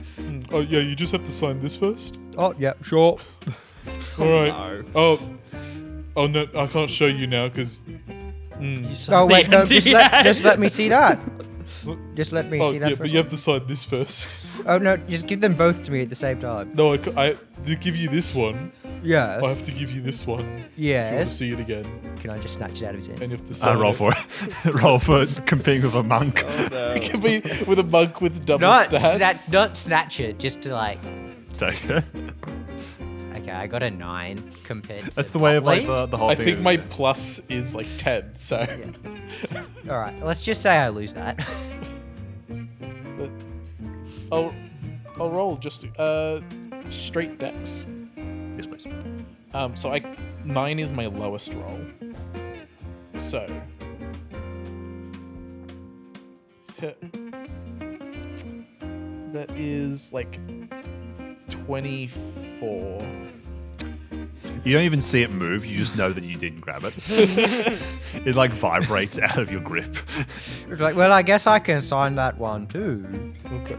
Oh, yeah, you just have to sign this first? Oh, yeah, sure. Alright. No. Oh, no, I can't show you now because. Oh, wait, no, just let me see that. Just let me Oh, see that yeah, but first. you have to sign this first. Oh, no, just give them both to me at the same time. No, I to give you this one, Yes. I have to give you this one. If you want to Yes. see it again. Can I just snatch it out of his hand? And you have to sign roll it. for it. Roll for competing with a monk. It can be with a monk with double Not stats. not snatch it, just to like. Take it. Okay, I got a 9 compared to. That's the way of like Motley. the whole I thing. think my plus is like 10, so. All right, let's just say I lose that. I'll roll just straight dex. Yes, please. So 9 is my lowest roll. So that is like 24. You don't even see it move. You just know that you didn't grab it. It like vibrates out of your grip. It's like, well, I guess I can sign that one too. Okay.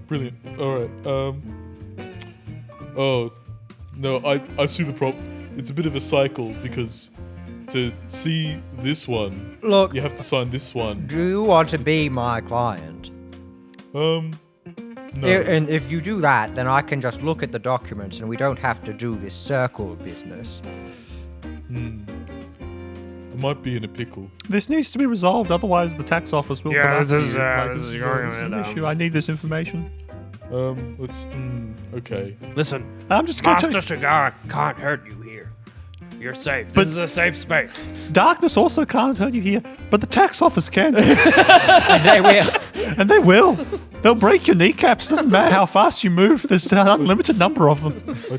Brilliant. All right. Oh, no, I see the problem. It's a bit of a cycle because to see this one, Look, you have to sign this one. do you want to be my client? No. And if you do that, then I can just look at the documents and we don't have to do this circle business. I might be in a pickle. This needs to be resolved, otherwise the tax office will come Yeah, after this is, you. Like, this is this going is an on, issue. I need this information. Let's. Okay. Listen, I'm just going Master to. Shigara can't hurt you here. You're safe. But- This is a safe space. Darkness also can't hurt you here, but the tax office can. And they will. And they will. They'll break your kneecaps. Doesn't matter how fast you move. There's an unlimited number of them. I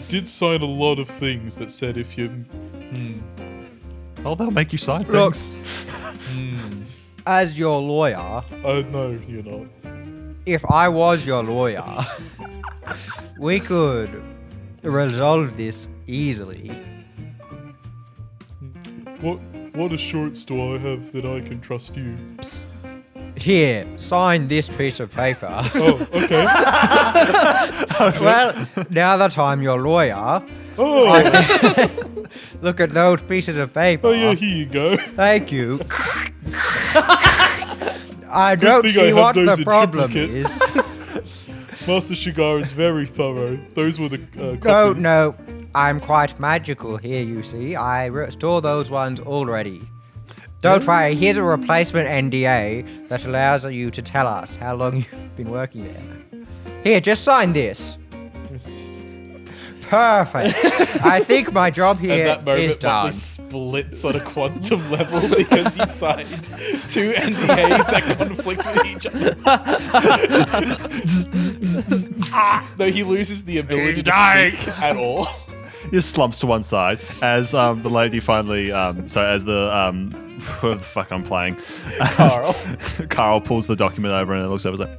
did sign a lot of things that said if you. Oh, they'll make you sign Look. things. As your lawyer, No, you're not. if I was your lawyer, we could resolve this easily. What assurance do I have that I can trust you? Here, sign this piece of paper. Oh, okay. Well, now that I'm your lawyer, Oh, look at those pieces of paper. oh yeah, here you go. Thank you. I don't thing I see have what those the in problem triplicate. is. Master Shigar is very thorough. Those were the No, copies. no. I'm quite magical here, you see. I restore those ones already. Don't worry, here's a replacement NDA that allows you to tell us how long you've been working there. Here, just sign this. Yes. Perfect. I think my job At here that moment, is done. Muttley splits on a quantum level because he signed 2 NDAs that conflict with each other. No, he loses the ability to speak at all. He just slumps to one side as the lady finally, as the who the fuck I'm playing, Carl. Carl pulls the document over and it looks over and is like,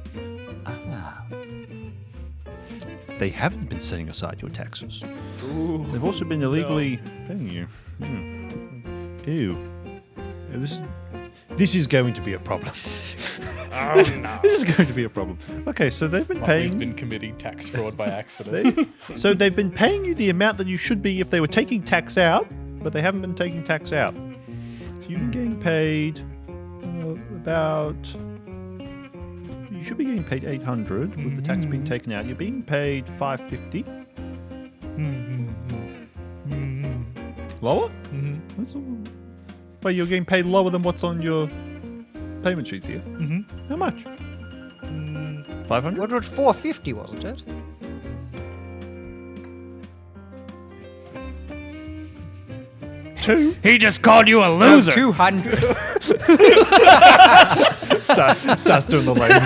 they haven't been setting aside your taxes. They've also been illegally paying you. Ew. This is going to be a problem. This is going to be a problem. Okay, so they've been Muttley's paying. been committing tax fraud by accident. So they've been paying you the amount that you should be if they were taking tax out, but they haven't been taking tax out. So you've been getting paid about. You should be getting paid 800 with the tax being taken out. You're being paid 550. Lower? That's all. But you're getting paid lower than what's on your payment sheets here. How much? 500. What was 450, wasn't it? Two. He just called you a loser. 200. Starts doing the lane.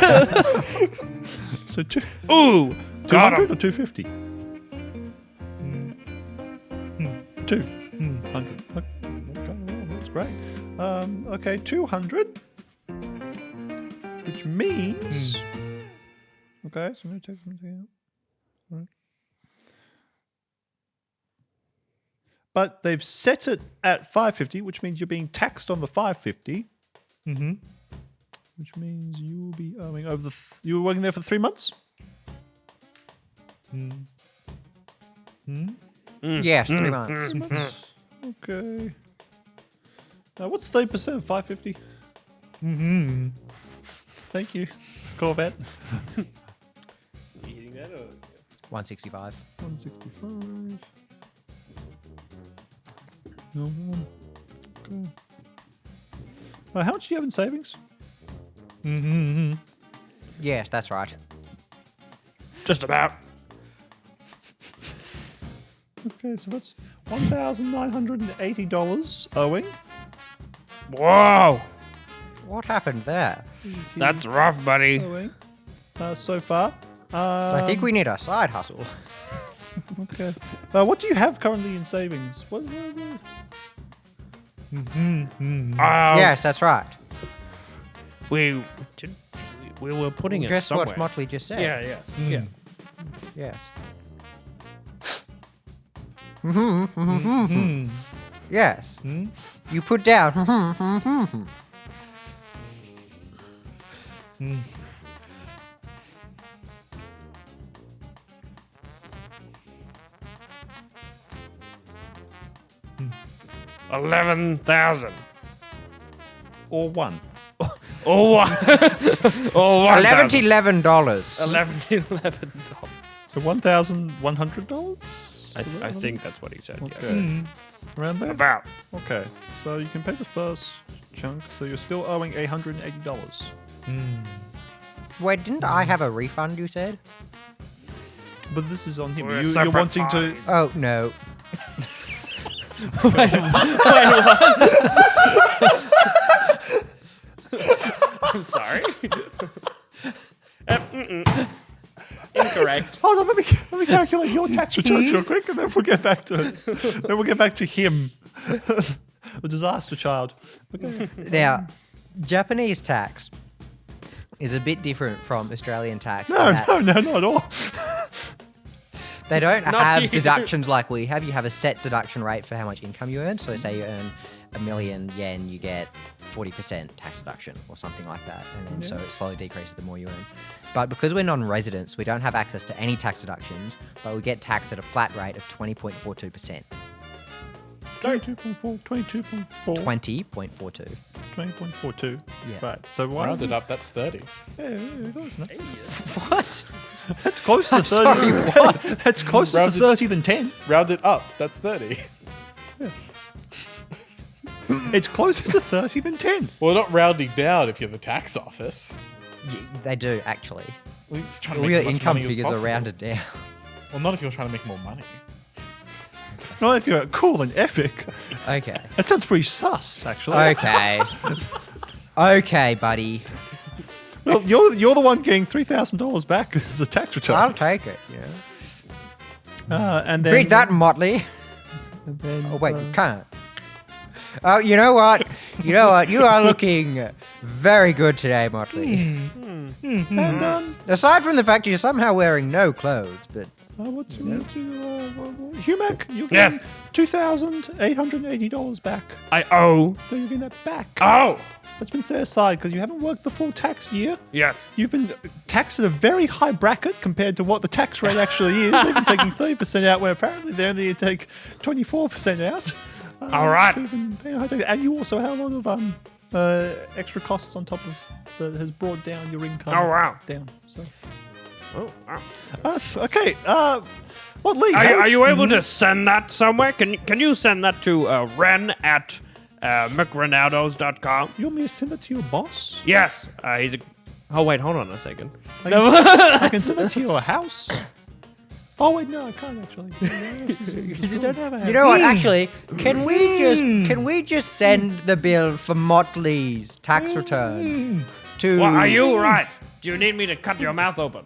So Ooh, got 200 him. or 250? 200. Okay, well, that's great. Okay, 200. Which means. Okay, so I'm going to take something out. All right. But they've set it at 550, which means you're being taxed on the 550. Which means you will be owing over the. You were working there for 3 months? Yes, 3 months. Okay. Now, what's 30% of 550? Thank you, Corvette. 165. 165. No one. Okay. How much do you have in savings? Yes, that's right. Just about. Okay, so that's $1,980 owing. Whoa, What happened there? that's rough, buddy. Owing. So far. I think we need a side hustle. Okay. What do you have currently in savings? What? Yes, that's right. We were putting it Just somewhere. what Motley just said. Yeah, yes, yeah. Yes. Yes. You put down. $11,000. Or one. Oh, one. Oh, $11,000. $11. So $1,100? I think that's what he said. Okay. Yeah. Around there? About. Okay. So you can pay the first chunk, so you're still owing $880. Wait, didn't I have a refund, you said? But this is on him. We're You're separate wanting to. parties. Oh, no. I'm sorry. Incorrect. Hold on, let me calculate your tax returns real quick, and then we'll get back to him, the disaster child. Okay. Now, Japanese tax is a bit different from Australian tax. No, in that not at all. They don't Not have you. deductions like we have. You have a set deduction rate for how much income you earn. So say you earn 1 million yen, you get 40% tax deduction or something like that. And then so it slowly decreases the more you earn. But because we're non-residents, we don't have access to any tax deductions, but we get taxed at a flat rate of 20.42%. 22.4, 22.4, 20.42. 20.42. Yeah. Right. So why Rounded up, that's 30. Yeah, it is, isn't it? What? That's closer to 30. sorry, what? That's closer Rounded- to 30 than 10. Rounded up, that's 30. It's closer to 30 than 10. Well, not rounding down if you're the tax office. They do, actually. Well, you're trying to All make your as much income money as figures are possible. rounded down. Well, not if you're trying to make more money. Not if you're cool and epic. Okay. That sounds pretty sus, actually. Okay. Okay, buddy. Well, you're the one getting $3,000 back as a tax return. I'll take it. And then Read that, Motley. And then, Oh, wait, you can't. Oh, you know what? You know what? You are looking very good today, Motley. And Aside from the fact you're somehow wearing no clothes, but Humac, you're Yes. getting $2,880 back. I owe. So you're getting that back. Oh. That's been set aside because you haven't worked the full tax year. Yes. You've been taxed at a very high bracket compared to what the tax rate actually is. They've been taking 30% out, where apparently they only take 24% out. All right. So you've been paying a high tax. And you also have a lot of extra costs on top of that has brought down your income. Oh, wow. Down. So Oh, wow. okay. What Lee? Are you able to send that somewhere? Can you send that to Ren at mcronaldos.com? You want me to send it to your boss? Yes. He's a. Oh wait, hold on a second. I can send it to your house. Oh wait, no, I can't actually. you don't have a house. You know what? Actually, can we just send the bill for Motley's tax return to? Well, are you right? Do you need me to cut your mouth open?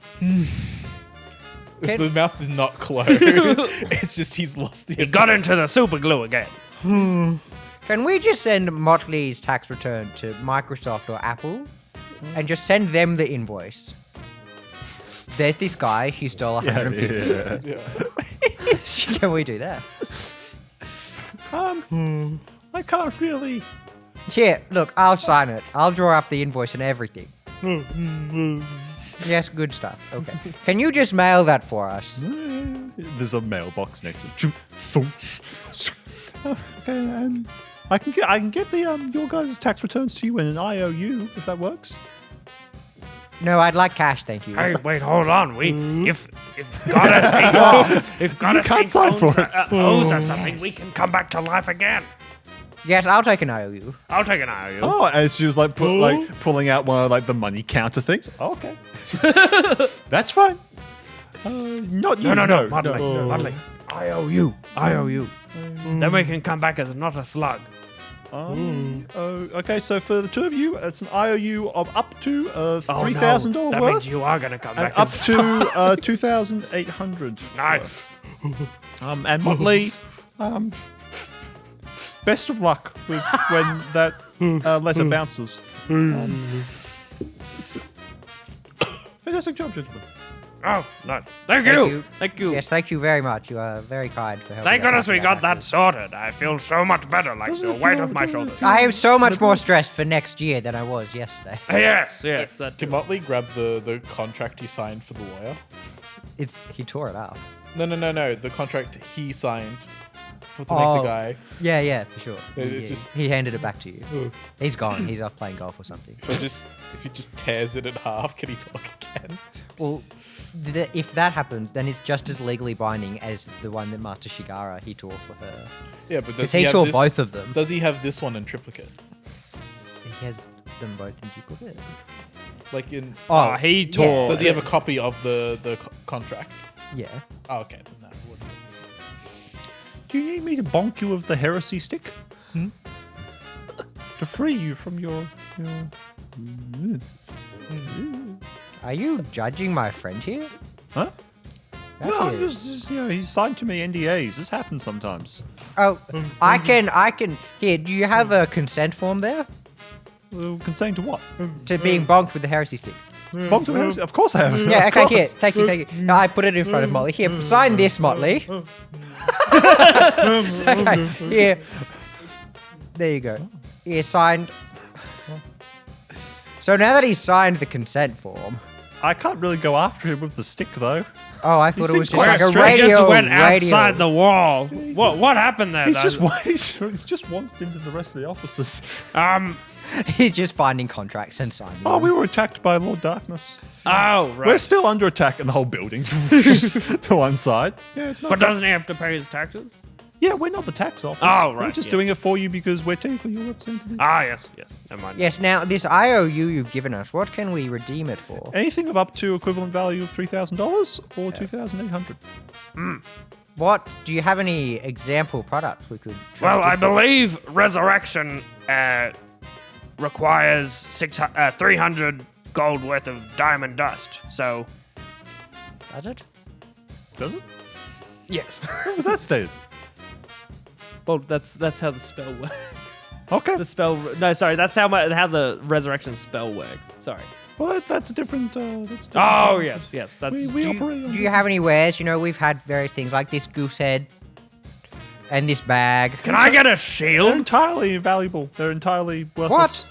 The mouth is not closed. It's just he's lost the. He got into the super glue again. Can we just send Motley's tax return to Microsoft or Apple, and just send them the invoice? There's this guy who stole 150. Yeah. Can we do that? I can't really. Here, look, I'll sign it. I'll draw up the invoice and everything. Yes, good stuff. Okay. Can you just mail that for us? There's a mailbox next to it. Okay, and I can get the your guys' tax returns to you in an IOU if that works. No, I'd like cash, thank you. Hey, wait, hold on. If Goddess Inc. if Goddess can't Inc. sign owns, for it. owes us something, we can come back to life again. Yes, I'll take an IOU. I'll take an IOU. Oh, and she was like pulling out one of like the money counter things. Oh, okay, that's fine. Not you. No, Motley. I owe you. Then we can come back as not a slug. Okay, so for the two of you, it's an IOU of up to $3,000 That worth, means you are going to come and back up as to $2,800. Nice. And Motley, best of luck with when that letter bounces. Fantastic job, gentlemen. Oh, no. Thank you. Thank you. Yes, thank you very much. You are very kind for helping Thank us goodness out we with got our that taxes. sorted. I feel so much better, like the weight off my shoulders. I am so much more stressed for next year than I was yesterday. Yes. That Can Motley grab the contract he signed for the lawyer? He tore it up. No. The contract he signed to make the guy. Yeah, for sure. It's just- He handed it back to you. He's gone. He's off playing golf or something. If he just tears it in half, can he talk again? Well, if that happens, then it's just as legally binding as the one that Master Shigara he tore for her. Yeah, but does Because he he have tore this, both of them. Does he have this one in triplicate? He has them both in duplicate. Like in. he tore. Does he have a copy of the contract? Yeah. Oh, okay. Then that wouldn't. Do you need me to bonk you with the heresy stick? To free you from your... Are you judging my friend here? Huh? That No, I'm is- just he's signed to me NDAs. This happens sometimes. Oh, I can. Here, do you have a consent form there? Consent to what? To being bonked with the heresy stick? Bonk to the heresy? Of course I have. Yeah, Of okay, here. course. Thank you. No, I put it in front of Motley. Here, sign this, Motley. Okay, here. There you go. He signed. So now that he's signed the consent form. I can't really go after him with the stick, though. Oh, I thought it was seems just like a quite radio. Just went radio. outside the wall. What happened there? He's just wandered into the rest of the offices. He's just finding contracts and signing. Oh, we were attacked by Lord Darkness. Oh, right. We're still under attack in the whole building to one side. Yeah, it's not. But doesn't he have to pay his taxes? Yeah, we're not the tax office. Oh, We're right, just yeah. doing it for you because we're technically your representatives. Yes. Never mind. Yes. Now this IOU you've given us, what can we redeem it for? Anything of up to equivalent value of $3,000 or $2,800. What? Do you have any example products we could? Well, I give for? believe resurrection requires 300 gold worth of diamond dust. So, Does it? Does it? yes. What was that stated? Well, that's how the spell works. Okay. The spell. No, sorry. That's how the resurrection spell works. Sorry. Well, that's a different. That's a different Oh yes. That's We operate on. Do you have any wares? You know, we've had various things like this goose head and this bag. Can I get a They're shield? entirely invaluable. They're entirely worthless.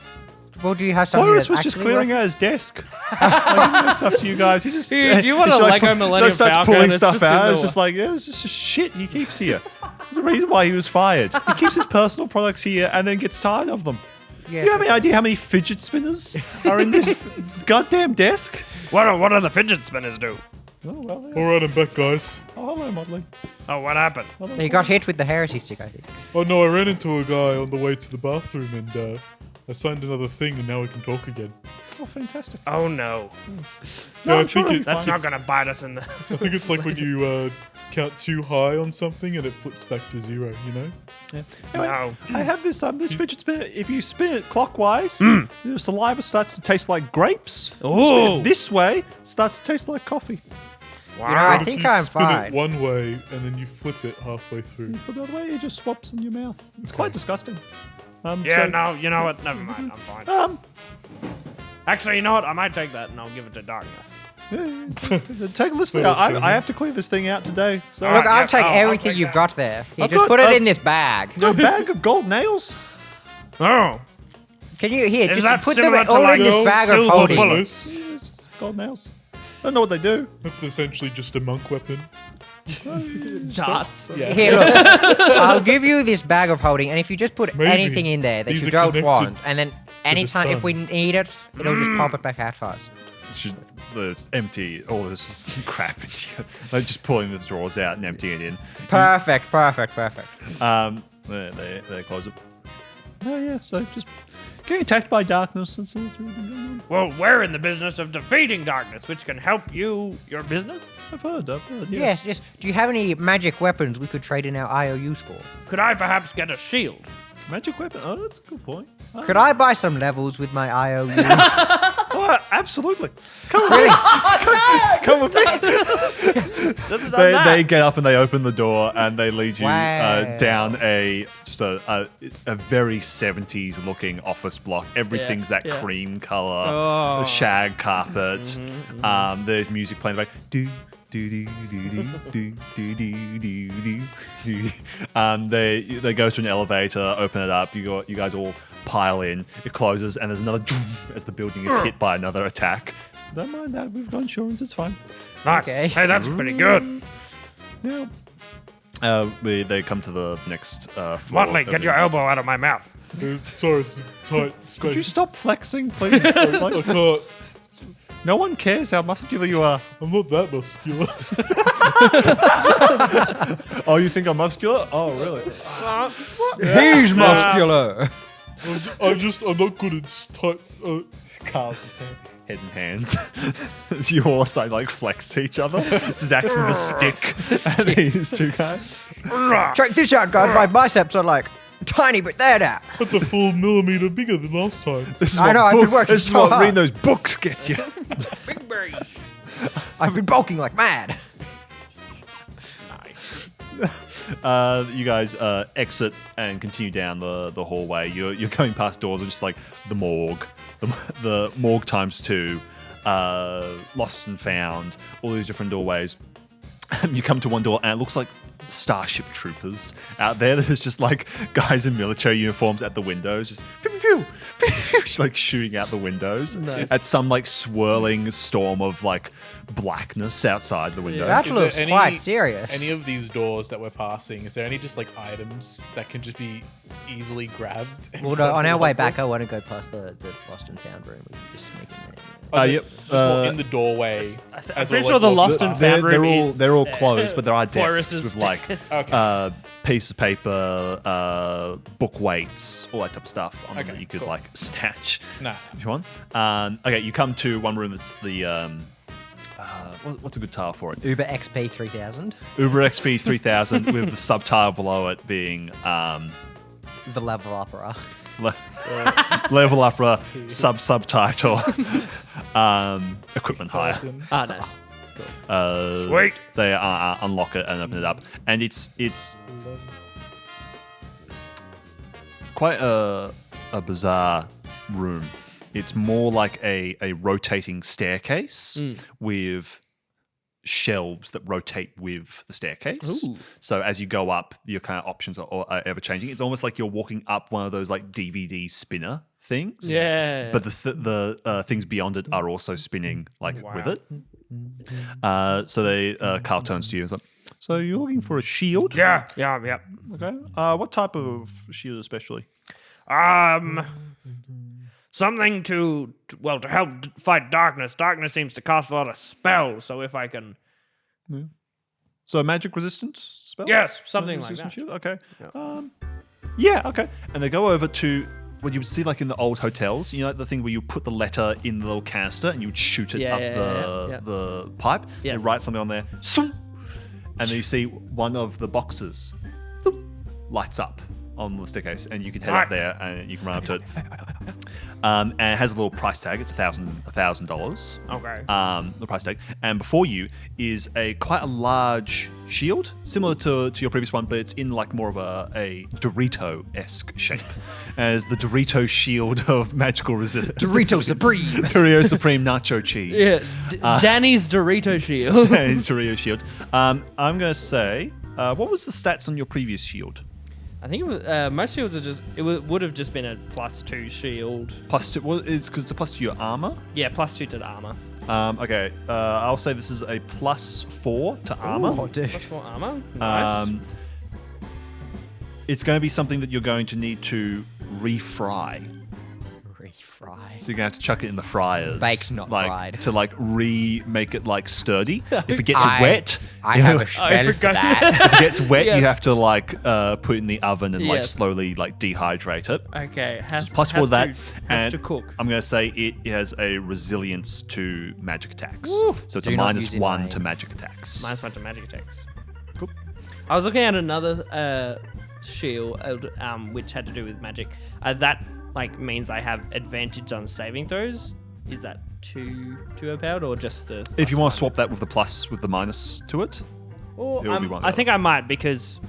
Well, do you have something Boris that's was just actually clearing worth- out his desk. Like, giving his stuff to you guys. He just. Do you want he's a like, Lego Millennium starts Falcon? pulling It's stuff just in out. the It's just like, yeah, it's just shit he keeps here. There's a reason why he was fired. He keeps his personal products here and then gets tired of them. Yeah. Do you have any idea how many fidget spinners are in this goddamn desk? What do the fidget spinners do? Oh, well, yeah. All right, I'm back, guys. Oh, hello, Motley. Oh, what happened? He got hit with the heresy stick, I think. Oh no, I ran into a guy on the way to the bathroom and I signed another thing and now we can talk again. Oh, fantastic. Oh no, Yeah, I I'm sure think it'll be that's fine. not gonna bite us in the. I think it's like when you count too high on something and it flips back to 0, you know? No. I have this this fidget spinner. If you spin it clockwise, the saliva starts to taste like grapes. If you spin Ooh. it this way, it starts to taste like coffee. Wow. You know, I If think you I'm spin fine. it one way and then you flip it halfway through. But the other way, it just swaps in your mouth. It's quite disgusting. Yeah, no, you know what? Never mind. I'm fine. Actually, you know what? I might take that and I'll give it to Darkness. Take a listen. I have to clean this thing out today. So Look, Alright, I'll yeah, take I'll everything take you've that. got there. Here, I've just got- put it in this bag. a bag of gold nails. Oh, Can you here? Is Just that put them similar to, all like, in this gold, bag of silver holding. bullets? Yeah, it's just gold nails. I don't know what they do. That's essentially just a monk weapon. darts. Yeah. Here, look. I'll give you this bag of holding, and if you just put Maybe. anything in there that These you are don't connected want, and then the anytime if sun. we need it, it'll just pop it back out for us. There's empty all this crap in here. Like just pulling the drawers out and emptying it in. Perfect. They close it. Oh yeah, so just getting attacked by darkness. That's all that's really been going on. Well, we're in the business of defeating darkness, which can help your business. I've heard, yes. Yes. Yes. Do you have any magic weapons we could trade in our IOUs for? Could I perhaps get a shield? Magic weapon. Oh, that's a good point. Could I buy some levels with my IOU? Oh, absolutely. Really? Come with me. Doesn't They get up and they open the door and they lead you Wow. down a very 70s looking office block. Everything's that yeah. cream color, Oh. the shag carpet. There's music playing like do do do do do do do do do do. They go to an elevator, open it up. You guys all pile in. It closes and there's another as the building is hit by another attack. Don't mind that. We've got insurance. It's fine. Nice. Okay. Hey, that's pretty good. Yeah. They come to the next floor. Motley, get your elbow out of my mouth. Sorry, it's tight space. Could you stop flexing, please? I Like, can't. no one cares how muscular you are. I'm not that muscular. Oh, you think I'm muscular? Oh, really? He's muscular. I'm not good at tight. Carl's just head and hands. You all say like flex to each other. Zach's in the stick. And these two guys. Check this out, guys. My biceps are like tiny, but they're now. That's a full millimeter bigger than last time. This is I what know, I've been working This is so what hard. reading those books gets you. Big berry. I've been bulking like mad. You guys exit and continue down the hallway. You're going past doors of just like the morgue, the morgue times 2, lost and found, all these different doorways. You come to one door and it looks like starship troopers out there. There's just like guys in military uniforms at the windows, just pew, pew, pew, pew, pew, just, like shooting out the windows at some like swirling storm of like blackness outside the window. That Is there looks quite serious. Any of these doors that we're passing, is there any just like items that can just be easily grabbed? and Well, put no, on in our the way hopper? back, I want to go past the lost and found room. We can just sneak in there. Yep. Just more in the doorway. I'm as pretty we're, sure the walking lost past. and found room is... they're all closed, but there are desks Boris's with like desk. Okay. piece of paper, book weights, all that type of stuff on them Okay, that you could cool. like snatch Nah. if you want. Okay, you come to one room that's the what's a good tile for it? Uber XP 3000, Uber XP 3000 with the subtitle below it being the level opera. level upper subtitle equipment hire. Person. Ah, nice. Sweet. They unlock it and open it up, and it's quite a bizarre room. It's more like a rotating staircase with shelves that rotate with the staircase. Ooh. So as you go up, your kind of options are ever changing. It's almost like you're walking up one of those like DVD spinner things. Yeah. But the things beyond it are also spinning like with it. So Carl turns to you and is like, so you're looking for a shield? Yeah. Okay. What type of shield especially? Something to help fight darkness. Darkness seems to cast a lot of spells, so if I can... So a magic resistance spell? Yes, something Magic like resistant that. shield? Okay. Yeah, okay. And they go over to what you would see like in the old hotels. You know, like the thing where you put the letter in the little canister and you would shoot it up the pipe. Yes. You write something on there. Swoom! And then you see one of the boxes lights up on the staircase, and you can head up there and you can run up to it. And it has a little price tag. It's $1,000. Okay. The price tag. And before you is quite a large shield, similar to your previous one, but it's in like more of a Dorito-esque shape, as the Dorito shield of magical resistance. Dorito Supreme. Dorito Supreme nacho cheese. Yeah, Danny's Dorito shield. His Dorito shield. I'm gonna say, what was the stats on your previous shield? I think it was, most shields are just... would have just been a +2 shield. +2. Well, it's because it's a +2 to your armor. Yeah, +2 to the armor. Okay. I'll say this is a +4 to armor. Oh, dude. +4 armor? Nice. It's going to be something that you're going to need to refry. Refry. So you're going to have to chuck it in the fryers. Baked, not like, fried. To like make it like sturdy. If it gets I- wet, I have a spell for forgot. that. if it gets wet, Yeah. you have to like put it in the oven and like Yes. slowly like dehydrate it. Okay. Has, Plus has for that, to, and has to cook. I'm going to say it has a resilience to magic attacks. Woo. So it's Do a not use -1 in to my- magic attacks. -1 to magic attacks. Cool. I was looking at another shield, which had to do with magic. That like means I have advantage on saving throws. Is that too overpowered, or just the? If you +1? want to swap that with the plus with the minus to it, Or, it will be one or I the think I might because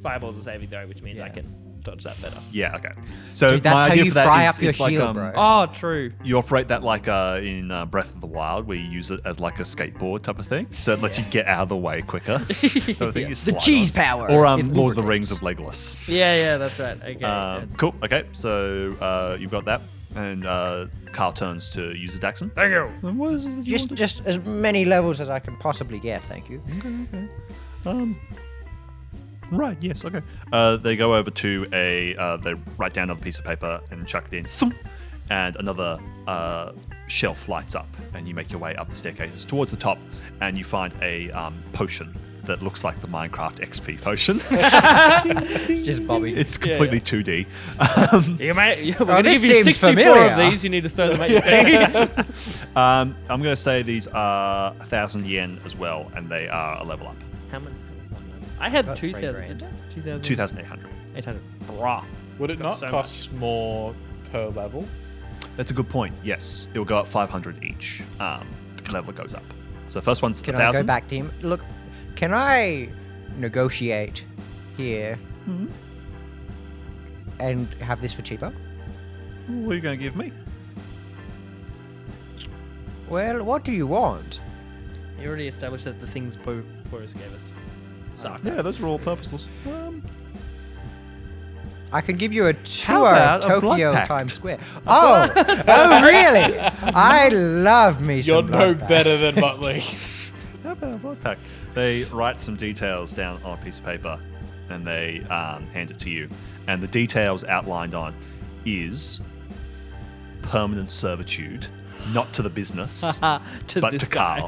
fireball's a saving throw, which means I can dodge that better. yeah, okay. So Dude, that's my how idea you for that fry is up your it's like shield, bro. Oh, true. you operate that like in Breath of the Wild, where you use it as like a skateboard type of thing. So it lets you get out of the way quicker. Type of thing. You The slide cheese on. power. Or It Lord of the lubricates. Rings of Legolas. Yeah, that's right. Okay. Cool. Okay, so you've got that, and Carl turns to use the Daxon. Thank you. And what is it that you want to- Just as many levels as I can possibly get, thank you. Okay. Right. Yes. Okay. They go over to they write down another piece of paper and chuck it in, thump, and another shelf lights up, and you make your way up the staircases towards the top, and you find a potion that looks like the Minecraft XP potion. It's just Bobby. It's completely 2D. We're Oh, going to this give you seems 64 familiar. of these. You need to throw them at your face. I'm going to say these are 1,000 yen as well, and they are a level up. How many? I had About 2,000. 3,000. didn't I? 2,000. 2,800. 800. Brah. Would it Got not so cost more per level? That's a good point. Yes, it will go up 500 each. Level goes up. So first one's Can I 1,000. go back to him? Look, can I negotiate here and have this for cheaper? What are you going to give me? Well, what do you want? You already established that the things Boris gave us. Suck. Yeah, those are all purposeless. I can give you a How tour about of a blood Tokyo pact? Times Square. Oh, really? I love me You're some no blood pact. better than Muttley. How about a blood pack? They write some details down on a piece of paper and they hand it to you. And the details outlined on is permanent servitude, not to the business, but this to guy. Carl.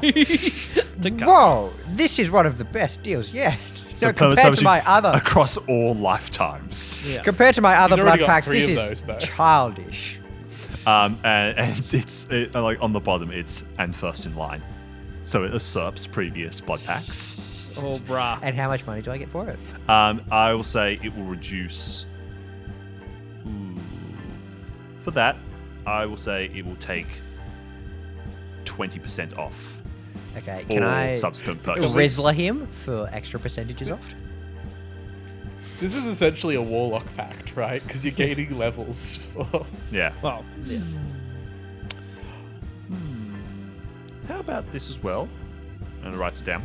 To Carl. Whoa, this is one of the best deals yet. So No, permanent compared to servitude my other, across all lifetimes. Yeah. compared to my other already blood got packs, 3 this of is those, though. childish. And it's like on the bottom, it's and first in line. So it usurps previous blood packs. Oh, brah. And how much money do I get for it? I will say it will reduce. For that, I will say it will take 20% off Okay, all can I subsequent purchases. Rizzler him for extra percentages off? This is essentially a warlock pact, right? Because you're gaining levels for. Yeah. Well, yeah. How about this as well? And it writes it down.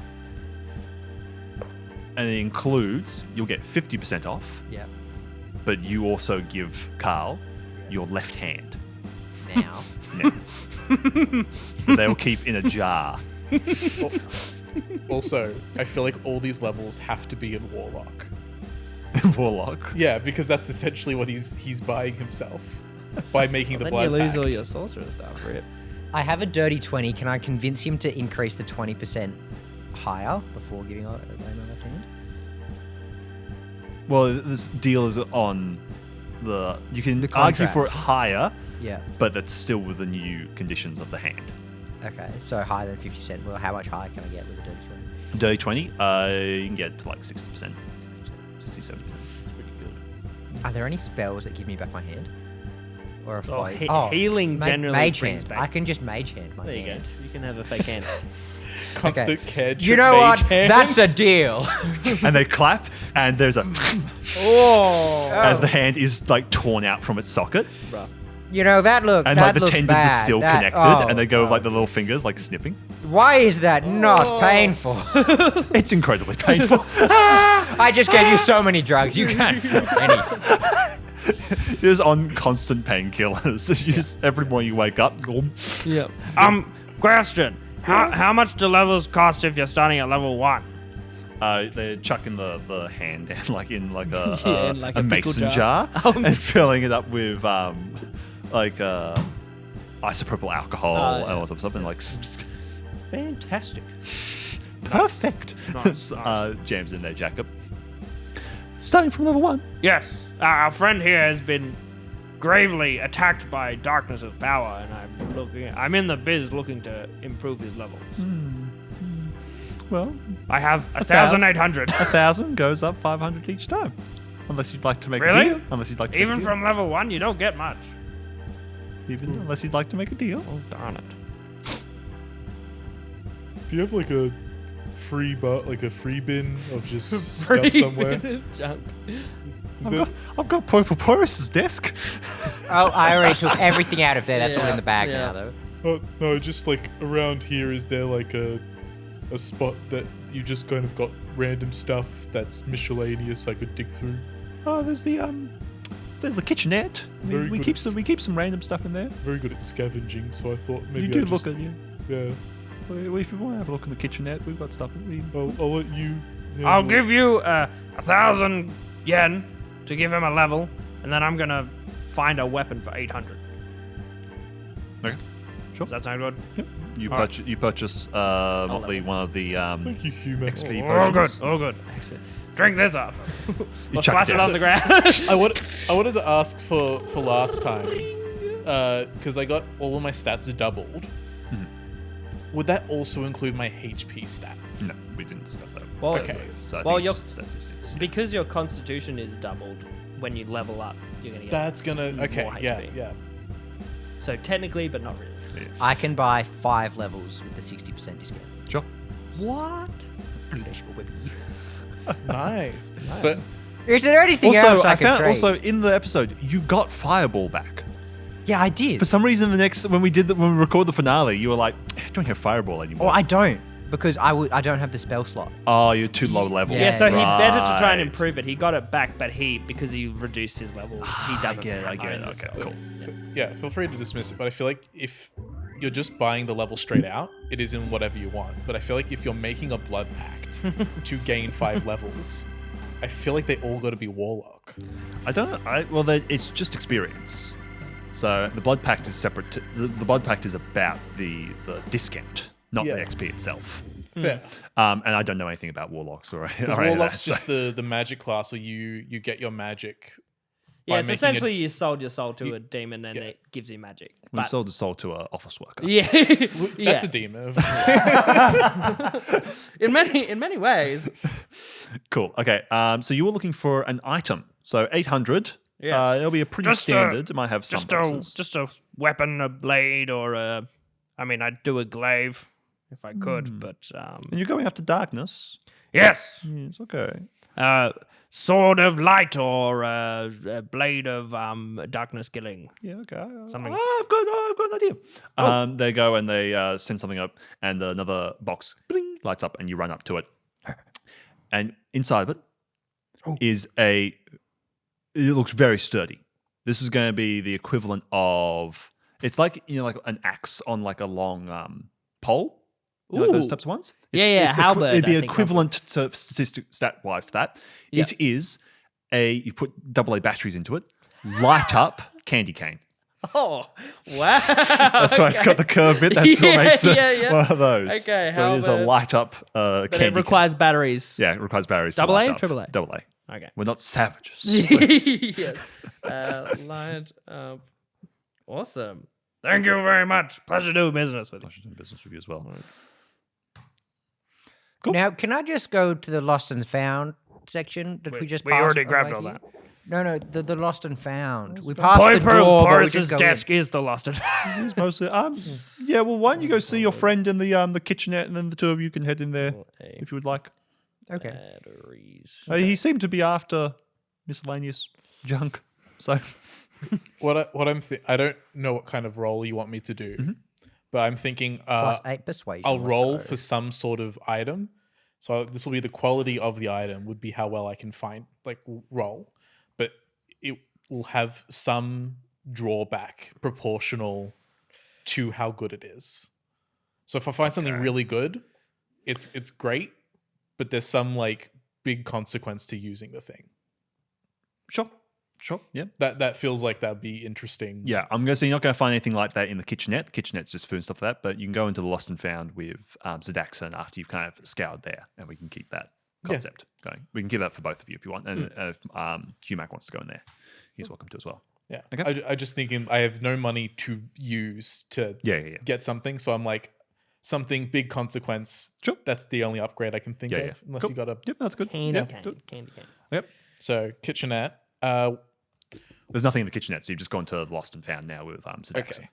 And it includes, you'll get 50% off, Yeah. but you also give Carl your left hand. Now. Now. That they will keep in a jar. Also, I feel like all these levels have to be in warlock. Warlock. Yeah, because that's essentially what he's buying himself by making the Then blood you lose pact. all your sorcerer stuff, Rip. I have a dirty 20. Can I convince him to increase the 20% higher before giving away my left hand? Well, this deal is on the. You can The argue contract. for it higher, Yeah. but that's still with the new conditions of the hand. Okay, so higher than 50%. Well, how much higher can I get with a dirty 20? Dirty 20, you can get to like 60%, 60, 70%. It's pretty good. Are there any spells that give me back my hand? Or a Oh, fight? healing generally mage brings hand. back. I can just mage hand my There you go. hand. You can have a fake hand. Constant cantrip You know what? mage hand. That's a deal. And they clap, and there's a Oh. as the hand is like torn out from its socket, You know, that look. and that like the looks tendons are bad. still That- connected, oh, and they go with like the oh. little fingers like snipping. Why is that not Oh. painful? It's incredibly painful. I just gave you so many drugs. You can't feel anything. You're just on constant painkillers. You just every morning you wake up. Glum. Yeah. Question. How much do levels cost if you're starting at level 1? They're chucking the hand down like in like a, Yeah, in like a a pickle mason jar. jar, and filling it up with like isopropyl alcohol and all sorts of stuff, and like fantastic, perfect. Nice, nice. Jams in their jacket. Starting from level 1. Yes. Our friend here has been gravely attacked by darkness of power, and I'm in the biz looking to improve his levels. Well, I have 1,000. 1,800. 1,000 goes up 500 each time, unless you'd like to make Really? a deal. Unless you'd like to make Even a deal. from level 1, you don't get much. Even unless you'd like to make a deal. Oh, darn it. Do you have like a free bin of just stuff somewhere? Junk. Is there, I've got Purple Porus's desk. Oh, I already took everything out of there. That's all Yeah, in the bag yeah. now, though. oh no, just like around here, is there like a spot that you just kind of got random stuff that's miscellaneous I could dig through? Oh, there's the kitchenette. Very We good keep at some random stuff in there. Very good at scavenging, so I thought maybe You do I just, look at yeah. Well, if you want to have a look in the kitchenette, we've got stuff. I'll let you. I'll give you 1,000 yen to give him a level, and then I'm gonna find a weapon for 800. Okay, sure. Does that sound good? You All right. purchase Motley one of the Thank you, human. XP Oh, good. potions. Oh, good. Excellent. Drink this up. Or chuck it splash it down. on the ground. I wanted to ask for last time, because I got all of my stats doubled. Would that also include my HP stat? No, we didn't discuss that. Well, Okay. So I well, think your- it's just the statistics. because your constitution is doubled when you level up, you're gonna get. That's gonna okay. More Yeah, HP. yeah. So technically, but not really. I can buy 5 levels with the 60% discount. Sure. What? Nice. But Is there anything Also, else I I can found trade? also in the episode you got Fireball back. Yeah, I did. For some reason, when we recorded the finale, you were like, "I don't have Fireball anymore." Oh, I don't. because I don't have the spell slot. Oh, you're too low level. Yeah, so he better to try and Right. improve it. He got it back, but because he reduced his level, he doesn't. I get it. own the Okay, spell. cool. Yeah, feel free to dismiss it, but I feel like if you're just buying the level straight out, it is in whatever you want. But I feel like if you're making a blood pact to gain 5 levels, I feel like they all got to be warlock. It's just experience. So the blood pact is separate. The blood pact is about the discount, not Yeah. the XP itself. Fair. And I don't know anything about warlocks or Because any of warlock's that, just the magic class, where you get your magic. Yeah, by it's making essentially you sold your soul to You- a demon and yeah. it gives you magic. We But sold the soul to an office worker. yeah, That's a demon. in many ways. Cool. Okay. So you were looking for an item. So 800. Yes. It'll be a pretty Just a- standard. It might have some bonuses. just a weapon, a blade, or I'd do a glaive if I could, but And you're going after darkness. yes, Yes. Okay. sword of light or a blade of darkness killing. Yeah. Okay. Something. I've got an idea. They go and they send something up, and another box bling, lights up, and you run up to it, and inside of it is It looks very sturdy. This is going to be the equivalent of. It's like like an axe on like a long pole. Like those Ooh. types of ones. Yeah, halberd, It'd be I think, equivalent to stat-wise to that. Yeah. It is you put AA batteries into it, light up candy cane. Oh, wow! That's why it's got the curved bit. That's what makes it yeah. one of those. Okay, so it is a halberd. light up But candy it requires batteries. cane. Yeah, it requires batteries. Double to A, light up. triple A? Double A. Okay. We're not savages. please. yes. Light up. Awesome. Thank you very much. Pleasure doing business with you. Pleasure doing business with you as well. Cool. Now, can I just go to the lost and found section that we just We passed already over grabbed all here? that. No, the lost and found. We passed the Piper door, but we Boris's just go desk is the lost and found. It's mostly, yeah. Well, why don't you go see your friend in the kitchenette, and then the two of you can head in there if you would like. in. Okay. Batteries. He seemed to be after miscellaneous junk. So I don't know what kind of roll you want me to do, but I'm thinking Plus 8 persuasion. I'll let's roll go. for some sort of item. So this will be the quality of the item would be how well I can find roll, but it will have some drawback proportional to how good it is. So if I find something really good, it's great, but there's some big consequence to using the thing. Sure. Yeah. That feels like that'd be interesting. Yeah, I'm going to say you're not going to find anything like that in the kitchenette. The kitchenette's just food and stuff like that, but you can go into the Lost and Found with Zadaxon after you've kind of scoured there, and we can keep that concept going. We can give that for both of you if you want, and if Humac wants to go in there, he's welcome to as well. Yeah. Okay. I just thinking I have no money to use to get something, so I'm like something big consequence. Sure. That's the only upgrade I can think Yeah, of, yeah. unless Cool. you got a. Yep, that's good. Candy Yep, cane. good. Candy cane. Yep. So kitchenette. There's nothing in the kitchenette, so you've just gone to Lost and Found now with Zadaxon. Okay.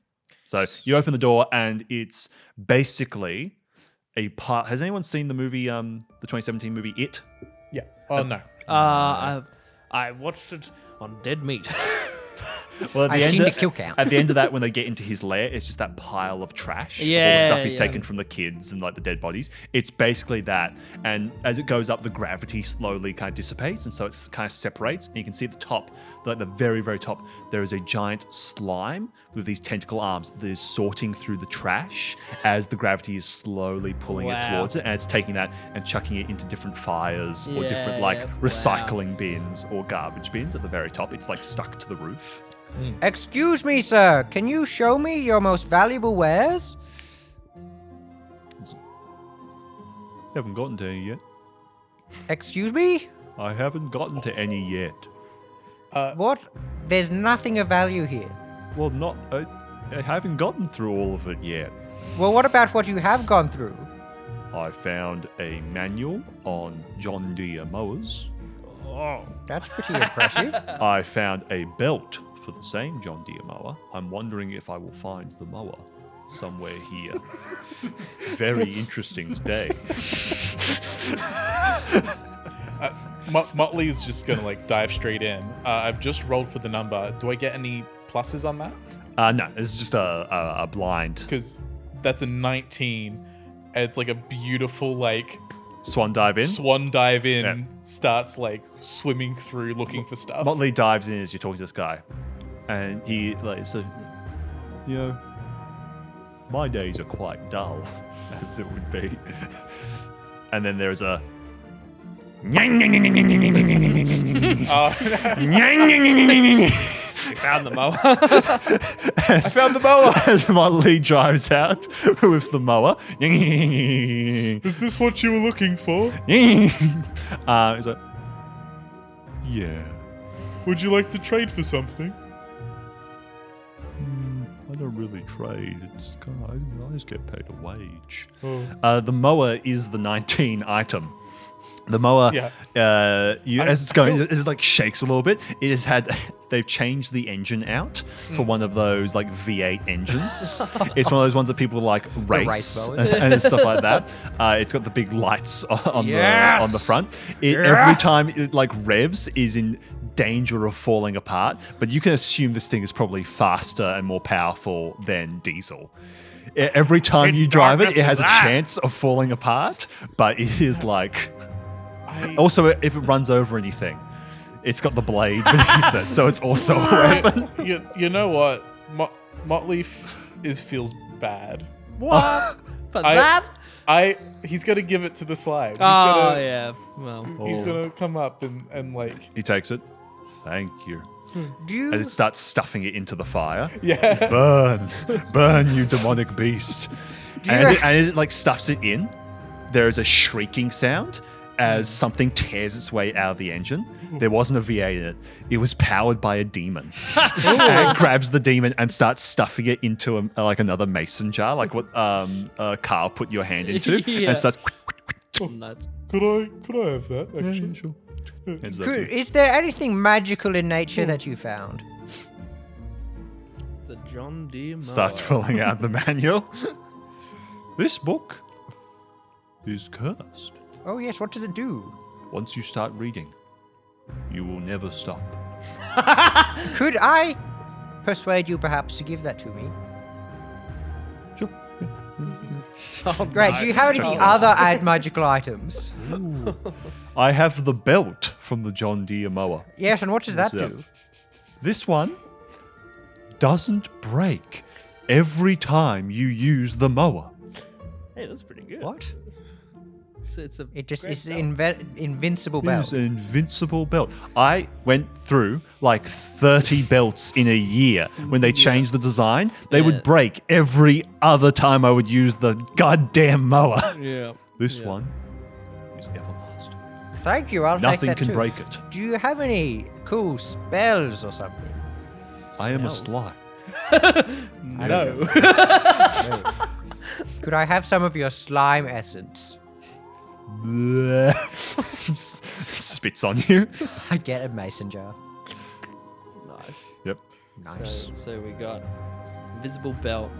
So you open the door, and it's basically a part. Has anyone seen the movie, the 2017 movie It? Yeah. Oh no. I watched it on Dead Meat. Well, at the I've end seen of, the kill count. At the end of that, when they get into his lair, it's just that pile of trash. Of all the Yeah, stuff he's yeah. taken from the kids and the dead bodies. It's basically that. And as it goes up, the gravity slowly kind of dissipates, and so it kind of separates. And you can see at the top, the very, very top, there is a giant slime with these tentacle arms that is sorting through the trash as the gravity is slowly pulling it Wow. towards it, and it's taking that and chucking it into different fires or different Yeah, wow. recycling bins or garbage bins at the very top. It's stuck to the roof. Excuse me, sir. Can you show me your most valuable wares? Haven't gotten to any yet. Excuse me? I haven't gotten to any yet. What? There's nothing of value here. Well, I haven't gotten through all of it yet. Well, what about what you have gone through? I found a manual on John Deere mowers. Oh. That's pretty impressive. I found a belt for the same John Deere mower. I'm wondering if I will find the mower somewhere here. Very interesting day. Motley is just gonna dive straight in. I've just rolled for the number. Do I get any pluses on that? No, it's just a blind. Because that's a 19, and it's like a beautiful like Swan dive in. swan dive in, Yeah. starts like swimming through looking for stuff. Motley dives in as you're talking to this guy, and he my days are quite dull, as it would be. And then there's a We found the mower. I found the mower as Motley drives out with the mower. Is this what you were looking for? He's like, yeah. Would you like to trade for something? I don't really trade. It's kind of, I just get paid a wage. Oh. The mower is the 19 item. The mower, Yeah. as it's going, it like shakes a little bit. It has had, they've changed the engine out for one of those like V8 engines. It's one of those ones that people like race race mowers. and stuff like that. It's got the big lights on Yes! the front. Every time it like revs is in danger of falling apart, but you can assume this thing is probably faster and more powerful than diesel. Every time you drive it, it has a chance of falling apart, but it is like... Also, if it runs over anything, it's got the blade beneath it, so it's also a weapon. You know what? Motley feels bad. What? For I- that? He's gonna give it to the slime. He's Oh, gonna, yeah. Well, He's gonna come up and like He takes it. Thank you. Do you? And it starts stuffing it into the fire. yeah. Burn, you demonic beast. And as it like stuffs it in, there is a shrieking sound as something tears its way out of the engine. There wasn't a V8 in it. It was powered by a demon. And it grabs the demon and starts stuffing it into like another mason jar, like what Carl put your hand into, Yeah. and starts. nuts. Could I have that? Actually, Sure. Hands it up to you. Is there anything magical in nature that you found? The John Deere mower. Starts pulling out the manual. This book is cursed. Oh yes, what does it do? Once you start reading, you will never stop. Could I persuade you perhaps to give that to me? Sure. Great. Do you have any other magical items? I have the belt from the John Deere mower. Yes, and what does that do? This one doesn't break every time you use the mower. Hey, that's pretty good. What? It's a It just great is belt. invincible It belt. is an invincible belt. I went through like 30 belts in a year. When they changed the design, they Yeah. would break every other time I would use the goddamn mower. Yeah. This Yeah. one is everlasting. Thank you. I'll Nothing take that can too. break it. Do you have any cool spells or something? I am a Smells. slime. No. Could I have some of your slime essence? Spits on you. I get a mason jar. Nice. Yep. Nice. So we got invisible belt.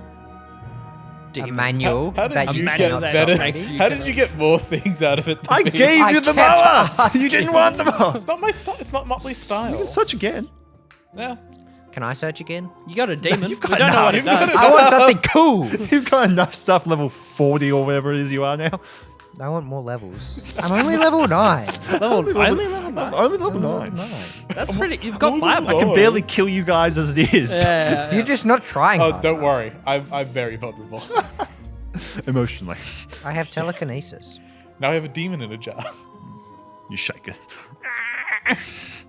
A manual. How that did you manual get that better? makes you How kind did of- you get more things out of it? Than I me? gave I you the kept mower. You asking. didn't want the mower. It's not my style. It's not Motley's style. Search again. Yeah. Can I search again? You got a demon. You've we got don't know what it enough. does. I want something cool. You've got enough stuff, level 40 or whatever it is you are now. I want more levels. I'm only level 9. Only level 9. Only level 9. That's pretty. You've got I'm fire. only I can Oh. barely kill you guys as it is. Yeah. You're just not trying Oh, hard don't enough. worry. I'm very vulnerable. Emotionally. I have telekinesis. Now I have a demon in a jar. You shake it.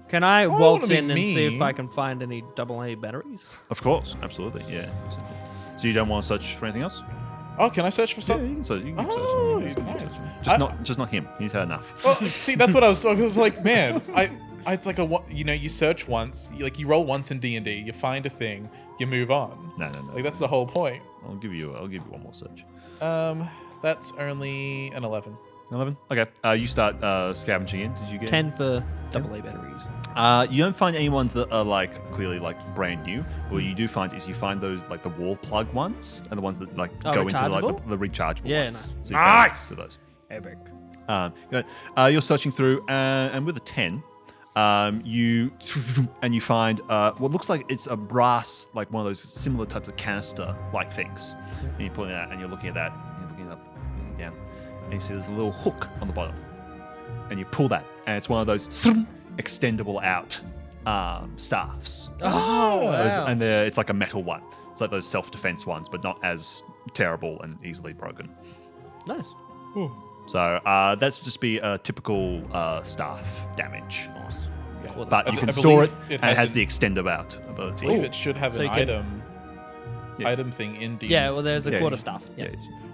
Can I don't waltz wanna be in and see if mean. I can find any AA batteries? Of course. Absolutely. Yeah. So you don't want to search for anything else? Oh, can I search for Yeah, something? you can search. You can keep Oh, searching. nice. Just not him. He's had enough. Well, see, that's what I was like, man. It's like you search once, you roll once in D&D, you find a thing, you move on. No. Like that's the whole point. I'll give you one more search. That's only an 11. 11. Okay. You start scavenging in. Did you get 10 for AA batteries. You don't find any ones that are like clearly like brand new. But what you do find is you find those like the wall plug ones and the ones that like Oh, go into like rechargeable? the rechargeable Yeah, ones. nice. So you find those. Epic. You're searching through, and with a 10, you find what looks like it's a brass, like one of those similar types of canister like things. And you pull it out, and you're looking at that. And you're looking it up. down, and you see there's a little hook on the bottom, and you pull that, and it's one of those extendable out staffs. Oh, And it's like a metal one. It's like those self-defense ones, but not as terrible and easily broken. Nice. So that's just be a typical staff damage. Nice. Yeah. But you I can store it, believe and it has an- the extend out I ability. believe it should have So an you can- item thing in D. Yeah, well, there's a Yeah, quarter you- staff. Yeah.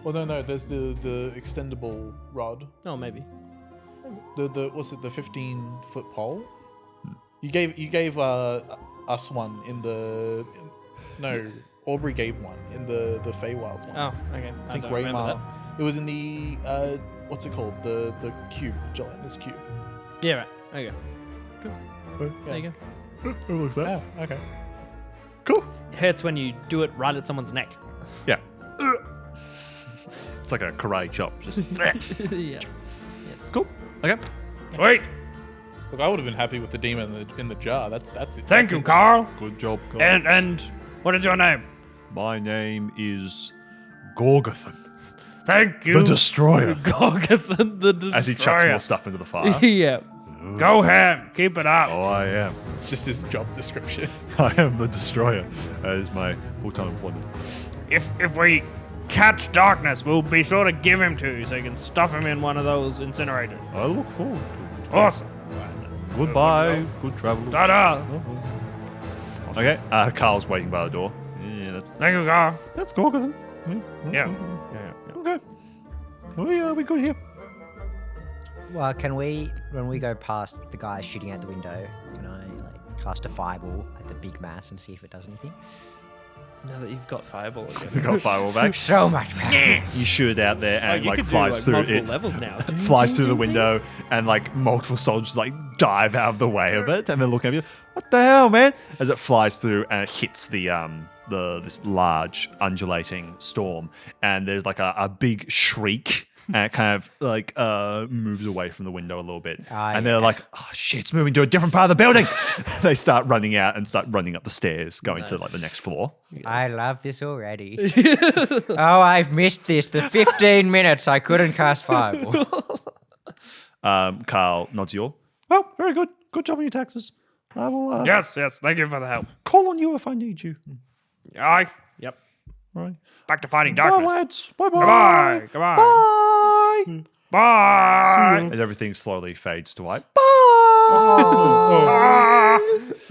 Well, no, there's the extendable rod. Oh, maybe. The what's it? The 15-foot pole. You gave us one in the no. Aubrey gave one in the Feywilds one. Oh, okay. I think don't remember Raymar. that. It was in the what's it called? The cube, gelatinous cube. Yeah, right. Okay. Yeah. There you go. Oh, look at that. Yeah. Okay. Cool. It hurts when you do it right at someone's neck. Yeah. It's like a karate chop. Just Yeah. Yes. cool. Okay. Sweet. Look, I would have been happy with the demon in the jar. That's it. Thank you, Carl. Good job, Carl. And what is your name? My name is Gorgathan, Thank you. the Destroyer. Gorgathan the Destroyer. As he chucks more stuff into the fire. Yeah. Go ham. Keep it up. Oh, I am. It's just his job description. I am the Destroyer. That is my full-time employment. If we catch darkness, we'll be sure to give him to you so you can stuff him in one of those incinerators. I look forward to it. Awesome. Goodbye. Good travel. Ta-da. Okay, Carl's waiting by the door. Yeah, Thank you, Carl. that's Gorgathan. Yeah. Okay. We good here. Well, can we, when we go past the guy shooting out the window, can I cast a fireball at the big mass and see if it does anything? Now that you've got fireball We again. got fireball back. So much power. You shoot it out there and you like could flies do, through multiple it. levels now. Flies through the window and like multiple soldiers like dive out of the way of it and they're looking at you. What the hell, man? As it flies through and it hits the this large undulating storm and there's like a big shriek and it kind of like moves away from the window a little bit. And they're like, oh shit, it's moving to a different part of the building. They start running out and start running up the stairs, going to Nice. like the next floor. I love this already. Oh, I've missed this. The 15 minutes I couldn't cast fireball. Carl nods you all. Well, very good. Good job on your taxes. I will Yes. Thank you for the help. call on you if I need you. Aye. Yep. All right. Back to fighting Bye, darkness. lads. Bye-bye. Goodbye. Goodbye. Bye. Bye. As everything slowly fades to white. I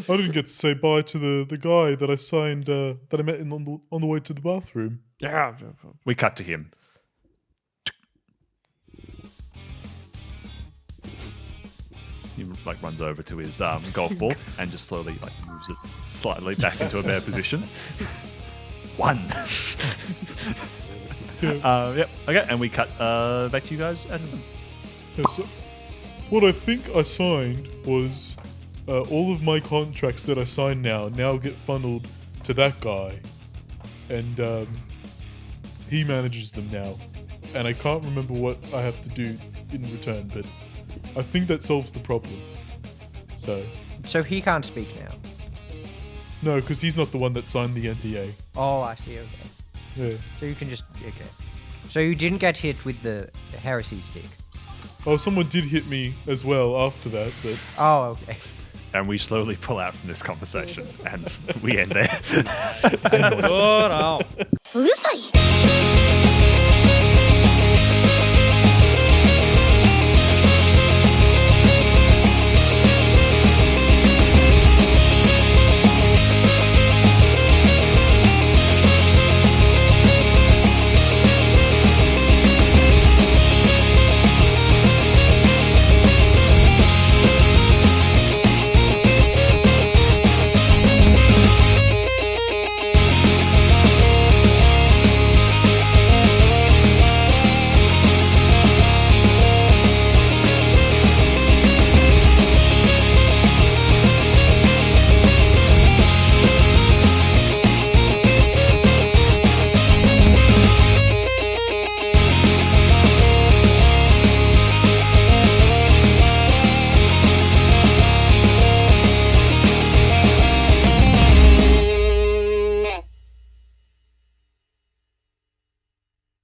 didn't get to say bye to the guy that I signed that I met on the way to the bathroom. Yeah. We cut to him. He like runs over to his golf ball and just slowly like moves it slightly back into a better position. One. Yep. Okay, and we cut back to you guys at home. Yeah, so what I think I signed was all of my contracts that I signed now get funneled to that guy, and he manages them now. And I can't remember what I have to do in return, but I think that solves the problem. So he can't speak now. No, because he's not the one that signed the NDA. Oh, I see. Okay. Yeah. So you can just okay. So you didn't get hit with the heresy stick. Oh, someone did hit me as well after that, but Oh, okay. And we slowly pull out from this conversation and we end there. そうだ。うるさい